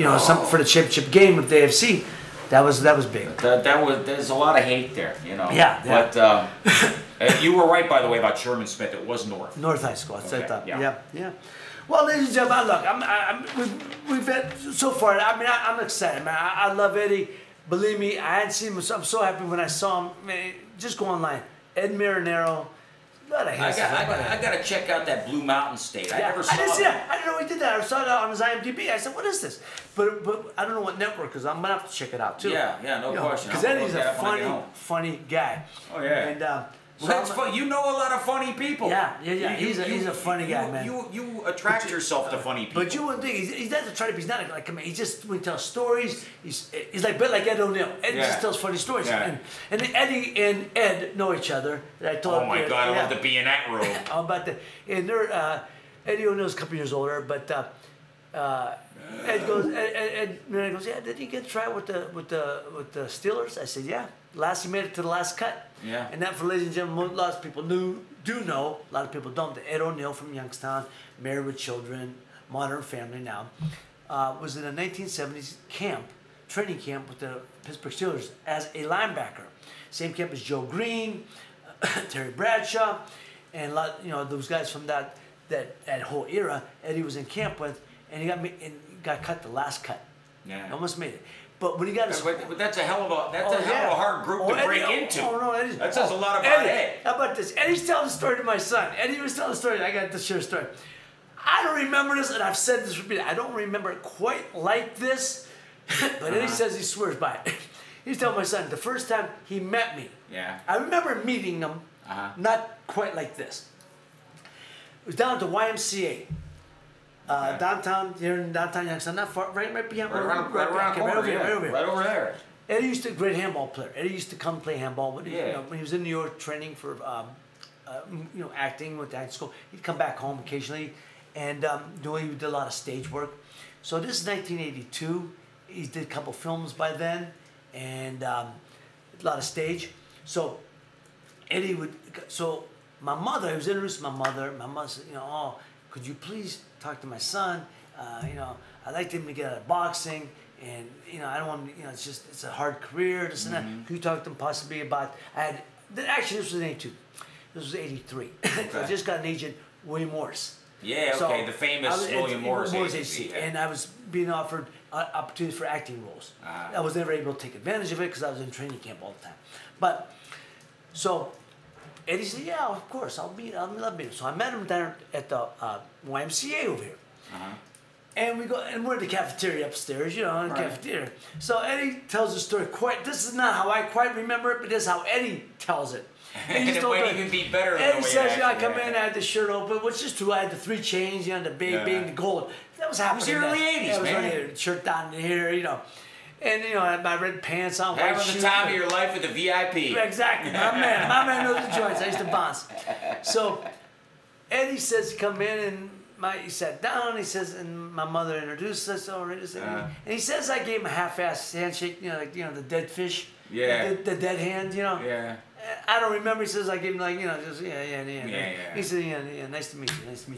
for the championship game with the AFC, that was big. There's a lot of hate there, you know. Yeah. But you were right, by the way, about Sherman Smith. It was North. North High School. That's what I thought. Yeah. Well, ladies and gentlemen, look, we've had so far. I mean, I'm excited, man. I love Eddie. Believe me, I hadn't seen him. I'm so happy when I saw him. Man, just go online. Ed Marinero. I got to check out that Blue Mountain State. I never saw I didn't see it. that. I didn't know he did that. I saw it on his IMDb. I said, "What is this?" But I don't know what network because I'm gonna have to check it out too. Yeah, no question. Because Eddie's a funny guy. Oh yeah. And that's fun. You know a lot of funny people. Yeah. He's a funny guy, man. You attract yourself to funny people. But you wouldn't think he doesn't try to be. He's not like he just when he tells stories. He's like Ed ONeal. Ed just tells funny stories. Yeah. And Eddie and Ed know each other. I told oh my God, I love to be in that room. How about that? And they're Eddie ONeal's a couple years older, but Ed goes. Ed goes. Yeah, did he get to try with the Steelers? I said, yeah. He made it to the last cut. Yeah. And that, for ladies and gentlemen, lots of people do know. A lot of people don't. Ed ONeal from Youngstown, married with children, modern family now, was in a 1970s training camp with the Pittsburgh Steelers as a linebacker. Same camp as Joe Green, Terry Bradshaw, and those guys from that whole era. Eddie was in camp with, and he got cut the last cut. Yeah. Almost made it. But when he got his... But that's a hell of a hard group to break into. Eddie, that says a lot about Eddie. How about this? Eddie's telling the story to my son. Eddie was telling the story. I got to share a story. I don't remember this, and I've said this repeatedly. I don't remember it quite like this, but Eddie says he swears by it. He's telling my son, the first time he met me, I remember meeting him, not quite like this. It was down at the YMCA. Downtown, here in downtown Youngstown, not far, right behind, right over there. Eddie used to be a great handball player. Eddie used to come play handball when he was in New York training for acting with acting school. He'd come back home occasionally, and he did a lot of stage work. So this is 1982. He did a couple films by then, and a lot of stage. So Eddie would. So my mother, he was introduced to my mother. My mother said, could you please talk to my son? I'd like him to get out of boxing, and I don't want it's a hard career. This and that. Could you talk to him possibly about? Actually, this was 82. This was 83. Okay. So I just got an agent, William Morris. Yeah, okay, the famous William Morris agency. And I was being offered opportunities for acting roles. I was never able to take advantage of it because I was in training camp all the time. But so Eddie said, "Yeah, of course, I'll love meeting him." So I met him down at the YMCA over here. And we're in the cafeteria upstairs, in the cafeteria. So Eddie tells the story this is not how I quite remember it, but this is how Eddie tells it. And it might even be better than Eddie the way says, I come in, I had the shirt open, which is true. I had the 3 chains, the big, the gold. That was happening. It was the early 80s, man. Shirt down here, And, you know, I had my red pants on, white Having shoes. the time of your life with the VIP. Exactly. My man knows the joints. I used to bounce. So Eddie says, come in, and he sat down, he says, and my mother introduced us already. And he says I gave him a half-assed handshake, you know, like, you know, the dead fish. Yeah. The dead hand, you know. Yeah. I don't remember. He says I gave him, like, you know, just yeah. He said, yeah, nice to meet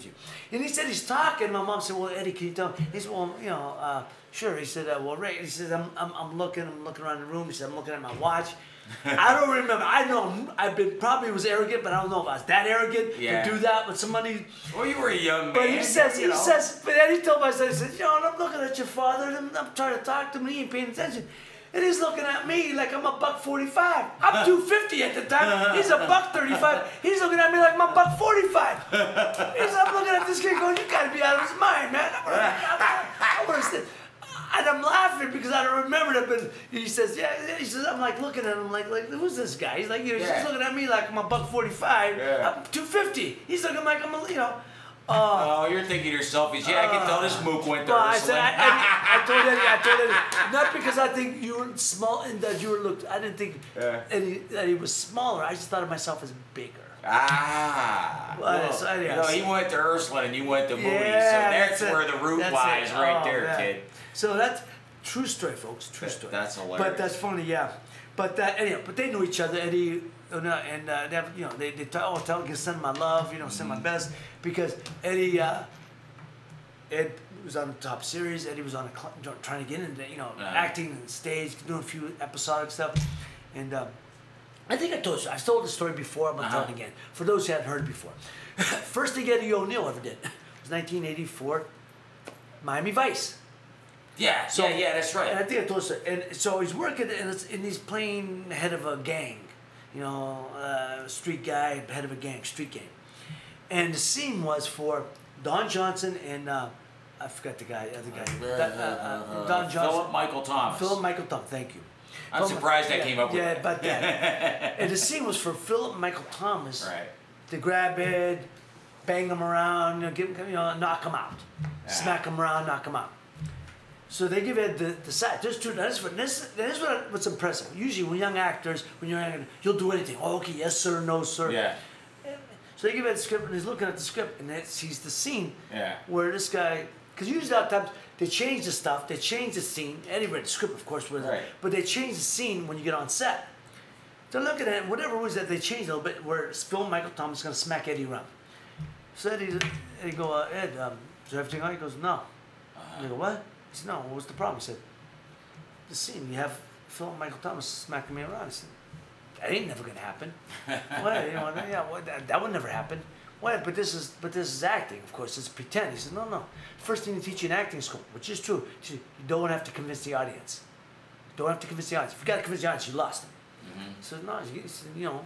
you. And he said he's talking. My mom said, well, Eddie, can you tell me? He said, well, you know, sure. He said, well, Ray. He says, I'm looking around the room. He said, I'm looking at my watch. I don't remember. I know I've been probably was arrogant, but I don't know if I was that arrogant to do that with somebody. Well, you were a young man. But he says, but then he told me, he said, you know, and I'm looking at your father, and I'm trying to talk to him, and he ain't paying attention. And he's looking at me like I'm a $1.45. I'm 250 at the time. He's a $1.35. He's looking at me like I'm a $1.45. I'm looking at this kid going, you gotta be out of his mind, man. I would have said, and I'm laughing because I don't remember it, but he says, yeah, he says, I'm like looking at him like who's this guy? He's like, you know, he's just looking at me like I'm a $1.45. Yeah. I'm 250. He's looking like I'm a, you know. Oh, you're thinking to yourself, yeah, I can tell this mook went to I Ursula. said, I told Eddie, not because I think you were small and that you were looked. I didn't think that he was smaller. I just thought of myself as bigger. Ah. Well, so you know, he went to Ursula and you went to Moody, so that's where the root lies right there, kid. So that's true story, folks. True story. That's hilarious. But that's funny, yeah. But anyway, but they knew each other, Eddie, and they have, you know, they tell send my love, you know, send my best, because Eddie, Ed was on the top series. Eddie was on trying to get into, you know, acting and stage, doing a few episodic stuff, and I think I told you, I told the story before. I'm gonna tell it again for those who hadn't heard it before. First thing Eddie ONeal ever did was 1984, Miami Vice. Yeah, so, yeah, that's right. And I think I told you. And so he's working, and he's playing head of a gang, you know, street guy, head of a gang, street gang. And the scene was for Don Johnson and I forgot the guy, other guy, Don Johnson, Philip Michael Thomas. Philip Michael Thomas, thank you. I'm surprised I came up with it. Yeah, about that. And the scene was for Philip Michael Thomas to grab Ed, bang him around, knock him out, smack him around, knock him out. So they give Ed the side. This is what's impressive. Usually when young actors, when you're young, you'll do anything. Oh, okay, yes sir, no sir. Yeah. So they give Ed the script, and he's looking at the script, and he sees the scene where this guy, because usually a lot of times they change the stuff, they change the scene. Eddie read the script, of course, with it, but they change the scene when you get on set. They're looking at it, whatever it was that they changed a little bit, where Phil Michael Thomas is going to smack Eddie around. So Eddie go, Ed, is everything all right? He goes, no. They go, what? He said, no, what was the problem? He said, the scene, you have Phil Michael Thomas smacking me around. He said, that ain't never gonna happen. What? You know, that would never happen. What? But this is acting, of course. It's pretend. He said, no. First thing they teach you in acting school, which is true, you don't have to convince the audience. Don't have to convince the audience. If you got to convince the audience, you lost them. So no, you know,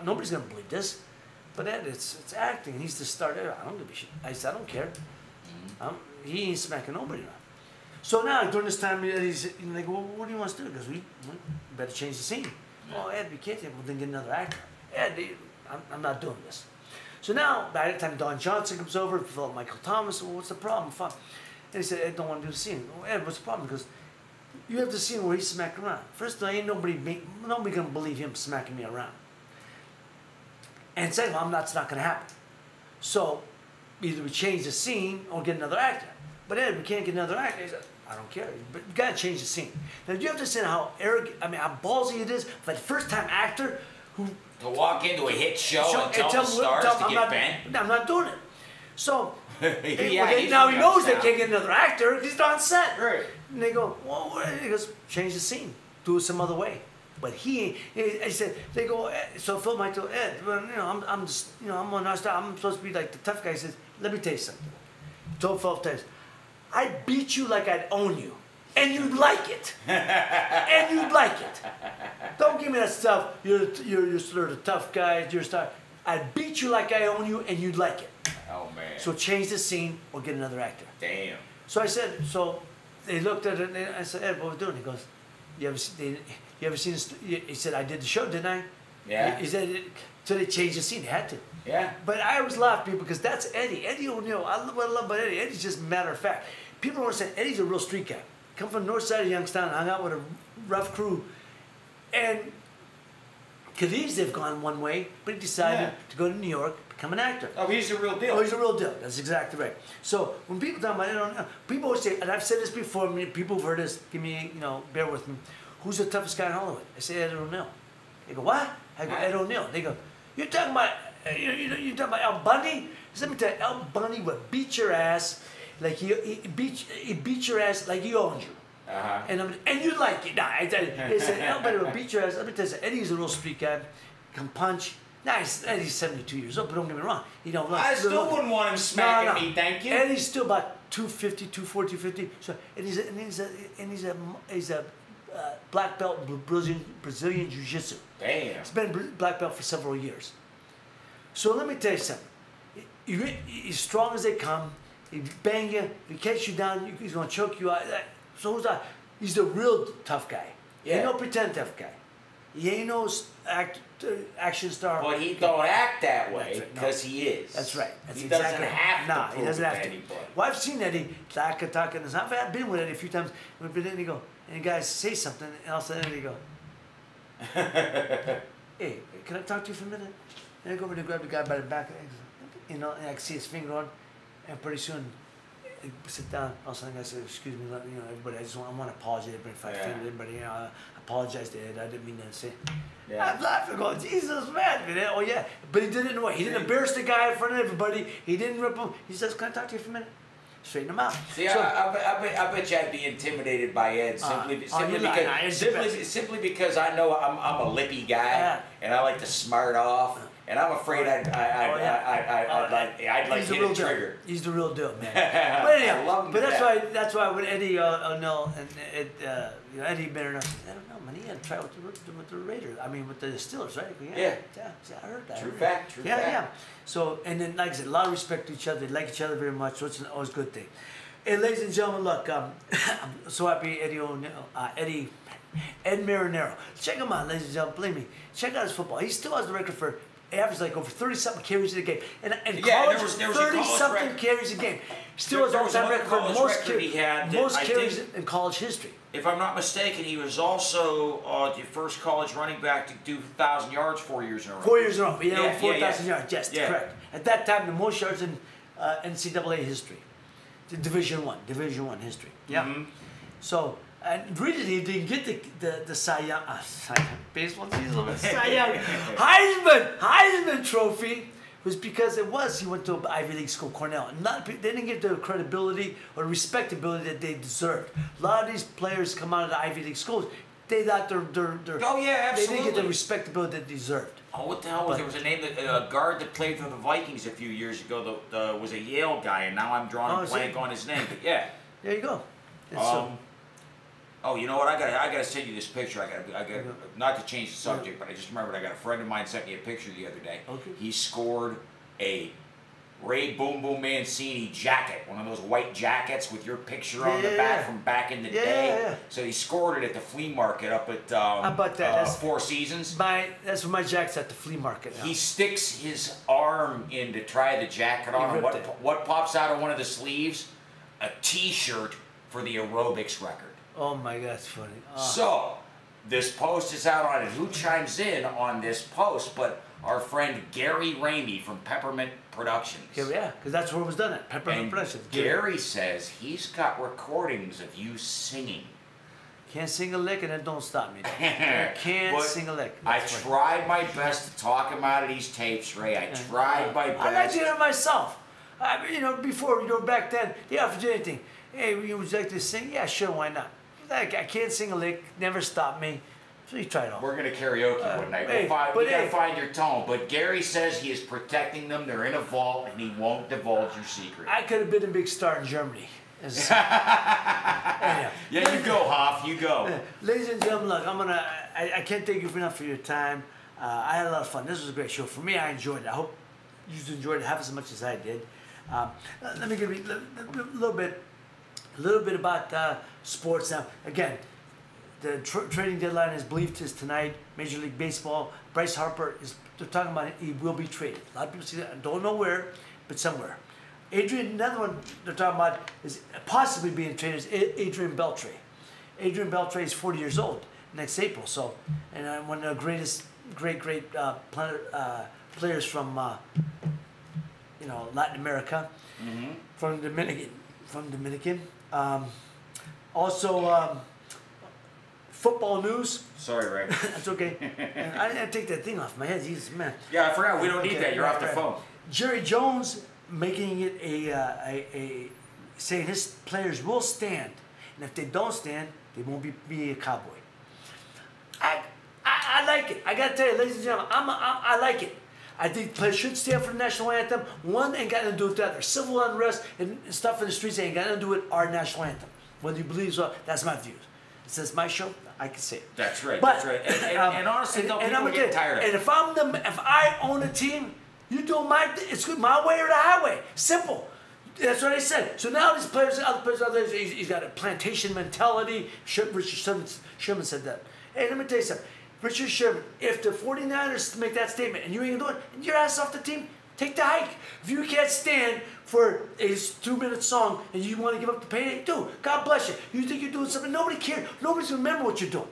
nobody's gonna believe this. But Ed, it's acting. He's the star. I don't give a shit. I said, I don't care. He ain't smacking nobody around. So now, during this time, he's like, well, what do you want us to do? Because we better change the scene. Oh, Ed, we can't. Well, then get another actor. Ed, I'm not doing this. So now, by the time Don Johnson comes over, Philip Michael Thomas, well, what's the problem? Fine. And he said, Ed, don't want to do the scene. Well, Ed, what's the problem? Because you have the scene where he's smacking around. First of all, ain't nobody going to believe him smacking me around. And second of all, that's not going to happen. So either we change the scene or get another actor. But Ed, we can't get another actor. He said, I don't care, but you gotta change the scene. Now, you have to say how arrogant, how ballsy it is for a first-time actor who to walk into a hit show and tell the stars to get bent. No, I'm not doing it. So yeah, now he knows they can't get another actor. He's on set. Right. And they go, well, he goes, change the scene, do it some other way. But he said, they go. So Phil might go, Ed, well, you know, I'm just, you know, I'm on our star. I'm supposed to be like the tough guy. He says, let me tell you something. He told Phil, I'd beat you like I'd own you, and you'd like it. And you'd like it. Don't give me that stuff. You're sort of the tough guy. You're a star. I'd beat you like I own you, and you'd like it. Oh man. So change the scene or get another actor. Damn. So I said. So they looked at it, and I said, Ed, what are we doing? He goes, you ever seen this? He said, I did the show, didn't I? Yeah. He said, so they changed the scene. They had to. Yeah. But I always laugh people because that's Eddie. Eddie ONeal. I love about Eddie. Eddie's just a matter of fact. People don't understand Eddie's a real street guy. come from the north side of Youngstown, hung out with a rough crew. And Khalees, they've gone one way, but he decided to go to New York, become an actor. Oh, he's the real deal. Oh, he's the real deal. That's exactly right. So when people talk about people always say, and I've said this before, people have heard this, give me, bear with me. Who's the toughest guy in Hollywood? I say Ed ONeal. They go, what? I go, Ed ONeal. They go, you're talking about, you're talking about Al Bundy? Let me tell you, Al Bundy would beat your ass like he beat your ass like he owned you. And you like it. Nah, I tell you, he said, Al Bundy would beat your ass. Let me tell you, Eddie's a real street guy, can punch. Nah, Eddie's 72 years old, but don't get me wrong. I still wouldn't want him smacking me, thank you. Eddie's still about 250, 240, 250. So, and he's a black belt in Brazilian Jiu-Jitsu. Damn. He's been black belt for several years. So let me tell you something. He's strong as they come. He bang you. If he catch you down, he's going to choke you out. So who's that? He's the real tough guy. He ain't no pretend tough guy. He ain't no action star. But he don't act that way because he is. That's right. He doesn't have to prove he doesn't have to. anybody. Well, I've seen Eddie talking. I've been with Eddie a few times. We've been in, and the guys say something, and all of a sudden Eddie go, hey, can I talk to you for a minute? And I go over and grab the guy by the back, and I can see his finger on, and pretty soon, I sit down. All of a sudden, I say, "Excuse me, everybody. I want to apologize if I offended anybody. I apologize to Ed. I didn't mean to say." I'm laughing, going, "Jesus, man!" Oh yeah, but he did it in a way. He didn't embarrass the guy in front of everybody. He didn't rip him. He says, "Can I talk to you for a minute?" Straighten him out. See, I bet you I'd be intimidated by Ed simply because I know I'm a lippy guy and I like to smart off. And I'm afraid I'd like to hit a trigger. He's the real deal, man. But anyhow, that's why when Eddie ONeal and Eddie Mair, I don't know, man, he had to try with the Raiders. I mean, with the Steelers, right? Yeah. I heard that. True fact. Yeah. So, and then, like I said, a lot of respect to each other. They like each other very much, so it's always a good thing. And ladies and gentlemen, look, I'm so happy Ed Marinero. Check him out, ladies and gentlemen. Believe me, check out his football. He still has the record for average like over 30-something carries in a game. And college, 30-something carries a game. Still has all-time record for most carries in college history. If I'm not mistaken, he was also the first college running back to do 1,000 yards 4 years in a row. 4 years in a row. He had over 4,000 yards. Yes, correct. At that time, the most yards in NCAA history. Division One history. Yeah. So, and really, he didn't get the Cy Young, baseball season, Cy Young Heisman Trophy was because he went to Ivy League school, Cornell. They didn't get the credibility or respectability that they deserved. A lot of these players come out of the Ivy League schools. They thought they're absolutely. They didn't get the respectability they deserved. Oh, what the hell was there was a name a guard that played for the Vikings a few years ago. Was a Yale guy, and now I'm drawing a blank on his name. But yeah, there you go. Oh, you know what? I gotta send you this picture. I got not to change the subject, but I just remembered I got a friend of mine sent me a picture the other day. Okay. He scored a Ray Boom Boom Mancini jacket, one of those white jackets with your picture on the back from back in the day. Yeah. So he scored it at the flea market up at how about that? Four Seasons. That's where my jacket's at the flea market now. He sticks his arm in to try the jacket on. What pops out of one of the sleeves? A T-shirt for the aerobics record. Oh my God, that's funny. So, this post is out on it. Who chimes in on this post but our friend Gary Ramey from Peppermint Productions. Yeah, because that's where it was done at, Peppermint Productions. Gary says he's got recordings of you singing. Can't sing a lick and it don't stop me. Can't sing a lick. I tried my best to talk him out of these tapes, Ray. I tried my best. I like to hear it myself. Before, back then, they offered you anything. Hey, would you like to sing? Yeah, sure, why not? I can't sing a lick, never stopped me. So you try it all. We're going to karaoke one night. We got to find your tone. But Gary says he is protecting them. They're in a vault, and he won't divulge your secret. I could have been a big star in Germany. Yeah, you go, Hoff. You go. Ladies and gentlemen, look, I can't thank you enough for your time. I had a lot of fun. This was a great show. For me, I enjoyed it. I hope you enjoyed it half as much as I did. Let me give you a little bit about sports now. Again, the trading deadline is believed is tonight. Major League Baseball. Bryce Harper they're talking about he will be traded. A lot of people see that. I don't know where, but somewhere. Another one they're talking about is possibly being traded is Adrian Beltre. Adrian Beltre is 40 years old next April. So, and one of the greatest, great players from Latin America, from Dominican. Also, football news. Sorry, Ray. That's okay. And I didn't take that thing off my head. Jesus, man. Yeah, I forgot. We don't need that. You're off the phone. Jerry Jones making it saying his players will stand, and if they don't stand, they won't be a Cowboy. I like it. I gotta tell you, ladies and gentlemen, I like it. I think players should stand for the national anthem. One ain't got nothing to do with the other. Civil unrest and stuff in the streets ain't got nothing to do with our national anthem. Whether you believe so, that's my views. Since it's my show, I can say it. That's right. But, that's right. And honestly, people get tired of it. And if I own a team, you do it's my way or the highway. Simple. That's what I said. So now these players, other players, he's got a plantation mentality. Richard Sherman said that. Hey, let me tell you something. Richard Sherman, if the 49ers make that statement and you ain't doing it, and your ass off the team, take the hike. If you can't stand for a 2-minute song and you want to give up the payday, do. God bless you. You think you're doing something, nobody cares. Nobody's going to remember what you're doing.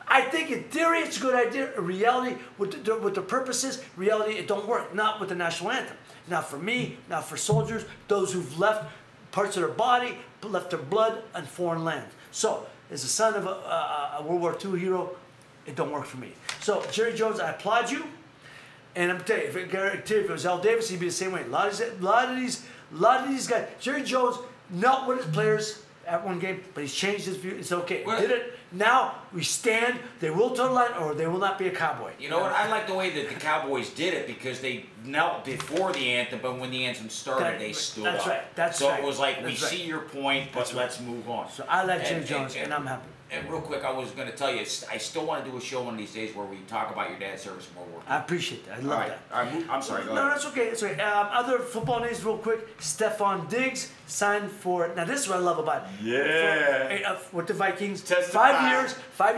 I think in theory it's a good idea. In reality, with the purposes, reality, it don't work. Not with the national anthem. Not for me, not for soldiers, those who've left parts of their body, left their blood on foreign lands. So, as a son of a World War II hero, it don't work for me. So, Jerry Jones, I applaud you. And I'm telling you, if it was Al Davis, he'd be the same way. A lot of these guys. Jerry Jones, not with his players at one game, but he's changed his view. It's okay. Did it. Now we stand. They will toe the line, or they will not be a Cowboy. You know what? I like the way that the Cowboys did it because they knelt before the anthem, but when the anthem started, they stood up. That's right. That's so right. it was like, that's we see your point, but let's move on. So I like Jerry Jones, and I'm happy. And real quick, I was going to tell you, I still want to do a show one of these days where we talk about your dad's service in World War II. I appreciate that. I love that. All right, I'm sorry. Go ahead. No, that's okay. That's okay. Other football news, real quick. Stephon Diggs signed for. Now, this is what I love about it. Yeah. With the Vikings. Testify. 5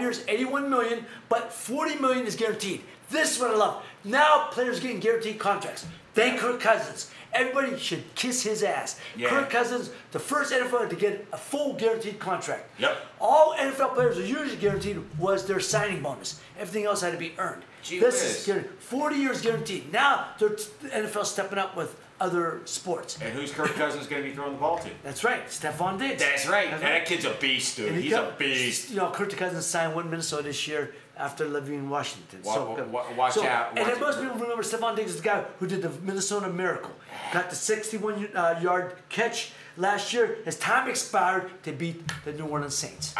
years, $81 million, but $40 million is guaranteed. This is what I love. Now, players getting guaranteed contracts. Thank Kirk Cousins. Everybody should kiss his ass. Yeah. Kirk Cousins, the first NFL to get a full guaranteed contract. Yep. All NFL players are usually guaranteed was their signing bonus. Everything else had to be earned. This is guaranteed. 40 years guaranteed. Now the NFL stepping up with other sports. And who's Kirk Cousins going to be throwing the ball to? That's right, Stephon Diggs. That's right. That kid's a beast, dude. He's a beast. You know, Kirk Cousins signed with Minnesota this year after living in Washington. Watch out. And most people remember Stephon Diggs is the guy who did the Minnesota Miracle. Got the 61-yard catch last year. His time expired to beat the New Orleans Saints.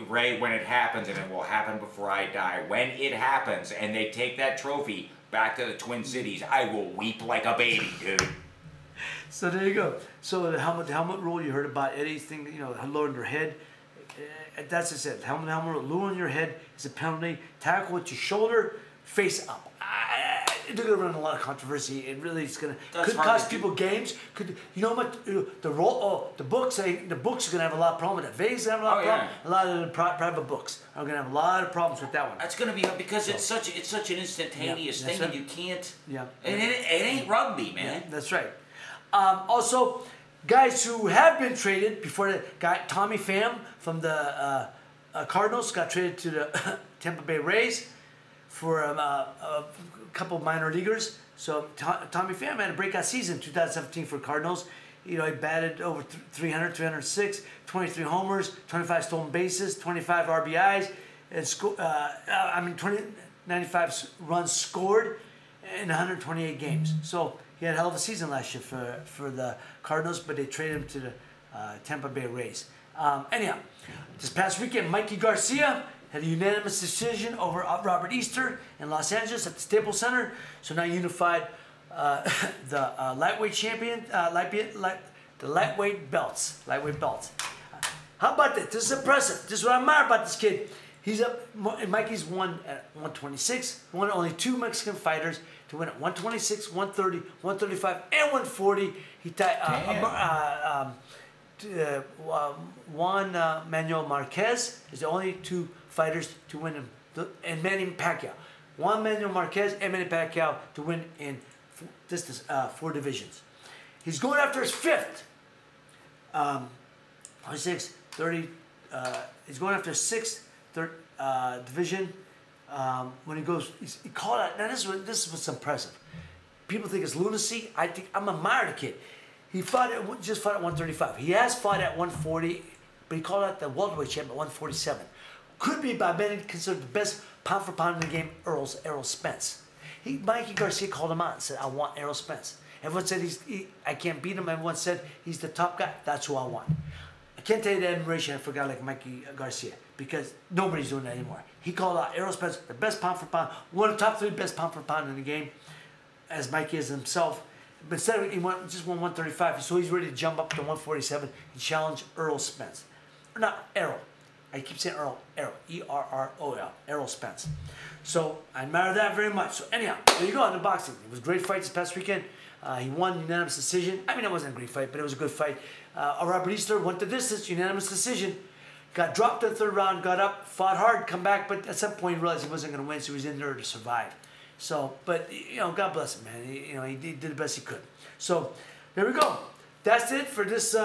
Ray, when it happens, and it will happen before I die, when it happens and they take that trophy back to the Twin Cities, I will weep like a baby, dude. So there you go. So the helmet rule, you heard about Eddie's thing, you know, lowering your head. That's just it. Helmet rule, lowering your head is a penalty. Tackle with your shoulder, face up. They're gonna run a lot of controversy. It really is gonna could cost people games. Could you know what the books are gonna have a lot of problem with that. Vegas gonna have a lot of problem. A lot of the private books are gonna have a lot of problems with that one. That's gonna be because it's such an instantaneous thing, and you can't. Yeah. And it ain't rugby, man. Yeah, that's right. Also, guys who have been traded before the guy Tommy Pham from the Cardinals got traded to the Tampa Bay Rays for a couple of minor leaguers. So Tommy Pham had a breakout season in 2017 for Cardinals. You know, he batted over 300, 306, 23 homers, 25 stolen bases, 25 RBIs, and 95 runs scored in 128 games. So he had a hell of a season last year for the Cardinals, but they traded him to the Tampa Bay Rays. Anyhow, this past weekend, Mikey Garcia had a unanimous decision over Robert Easter in Los Angeles at the Staples Center. So now unified the lightweight champion, the lightweight belts. How about this? This is impressive. This is what I admire about this kid. Mikey's won at 126. Won only 2 Mexican fighters to win at 126, 130, 135, and 140. He tied Juan Manuel Marquez is the only 2 fighters to win him, and Manny Pacquiao. Juan Manuel Marquez and Manny Pacquiao to win in 4 divisions. He's going after his 5th. 26, 30, he's going after sixth division. When he goes, he called out. Now this is what's impressive. People think it's lunacy. I think I'm admiring the kid. He just fought at 135. He has fought at 140, but he called out the welterweight champ at 147. Could be by many considered the best pound for pound in the game. Errol Spence. Mikey Garcia called him out and said, "I want Errol Spence." Everyone said I can't beat him. Everyone said he's the top guy. That's who I want. I can't tell you the admiration for a guy like Mikey Garcia because nobody's doing that anymore. He called out Errol Spence, the best pound for pound, one of the top 3 best pound for pound in the game, as Mikey is himself. But instead of he just won 135, so he's ready to jump up to 147 and challenge Errol Spence. Or not Errol. I keep saying Errol. Errol. Errol Spence. So I admire that very much. So anyhow, there you go on the boxing. It was a great fight this past weekend. He won unanimous decision. I mean, it wasn't a great fight, but it was a good fight. Robert Easter went the distance, unanimous decision. Got dropped in the 3rd round, got up, fought hard, come back, but at some point he realized he wasn't going to win, so he was in there to survive. So, but, God bless him, man. He did the best he could. So, there we go. That's it for this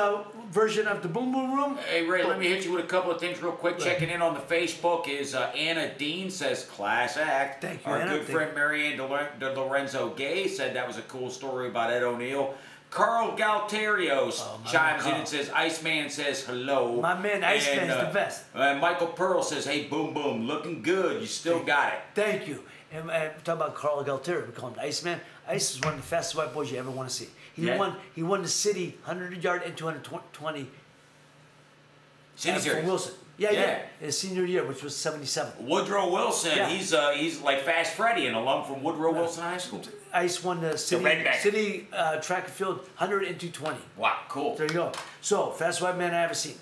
version of the Boom Boom Room. Hey, Ray, let me hit you with a couple of things real quick. Right. Checking in on the Facebook is Anna Dean says, class act. Thank you, Our Anna. good friend Marianne De Lorenzo Gay said that was a cool story about Ed ONeal. Carl Galterios chimes in and says, Iceman says hello. My man, Iceman's the best. Michael Pearl says, hey, Boom Boom, looking good. You still got it. Thank you. And talk about Carl Galterios. We call him the Iceman. Ice is one of the fastest white boys you ever want to see. He won the city 100-yard and 220. City's series. Wilson. Yeah. His senior year, which was 77. Woodrow Wilson. Yeah. He's like Fast Freddy, an alum from Woodrow Wilson High School. Ice won the city track and field 100 and 220. Wow, cool. There you go. So, fastest white man I ever seen.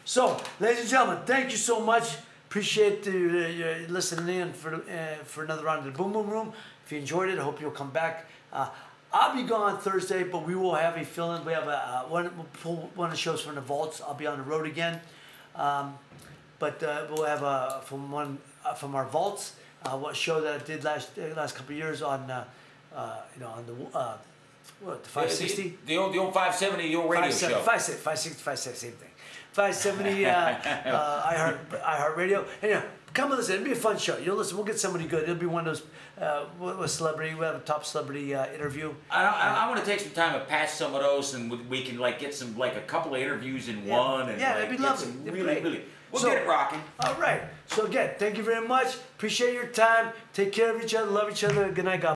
So, ladies and gentlemen, thank you so much. Appreciate you listening in for another round of the Boom Boom Room. If you enjoyed it, I hope you'll come back. I'll be gone Thursday, but we will have a fill-in. We have we'll pull one of the shows from the vaults. I'll be on the road again, but we'll have from our vaults. What show that I did last couple of years on on the the 560, the old 570, the old radio show. 560, 570, same thing. 570 iHeartRadio. Anyway, come and listen. It'll be a fun show. You'll listen. We'll get somebody good. It'll be one of those celebrity. We'll have a top celebrity interview. I want to take some time to pass some of those, and we can get some a couple of interviews in one. And that'd be lovely. Really. We'll get it rocking. All right. So again, thank you very much. Appreciate your time. Take care of each other. Love each other. Good night, God.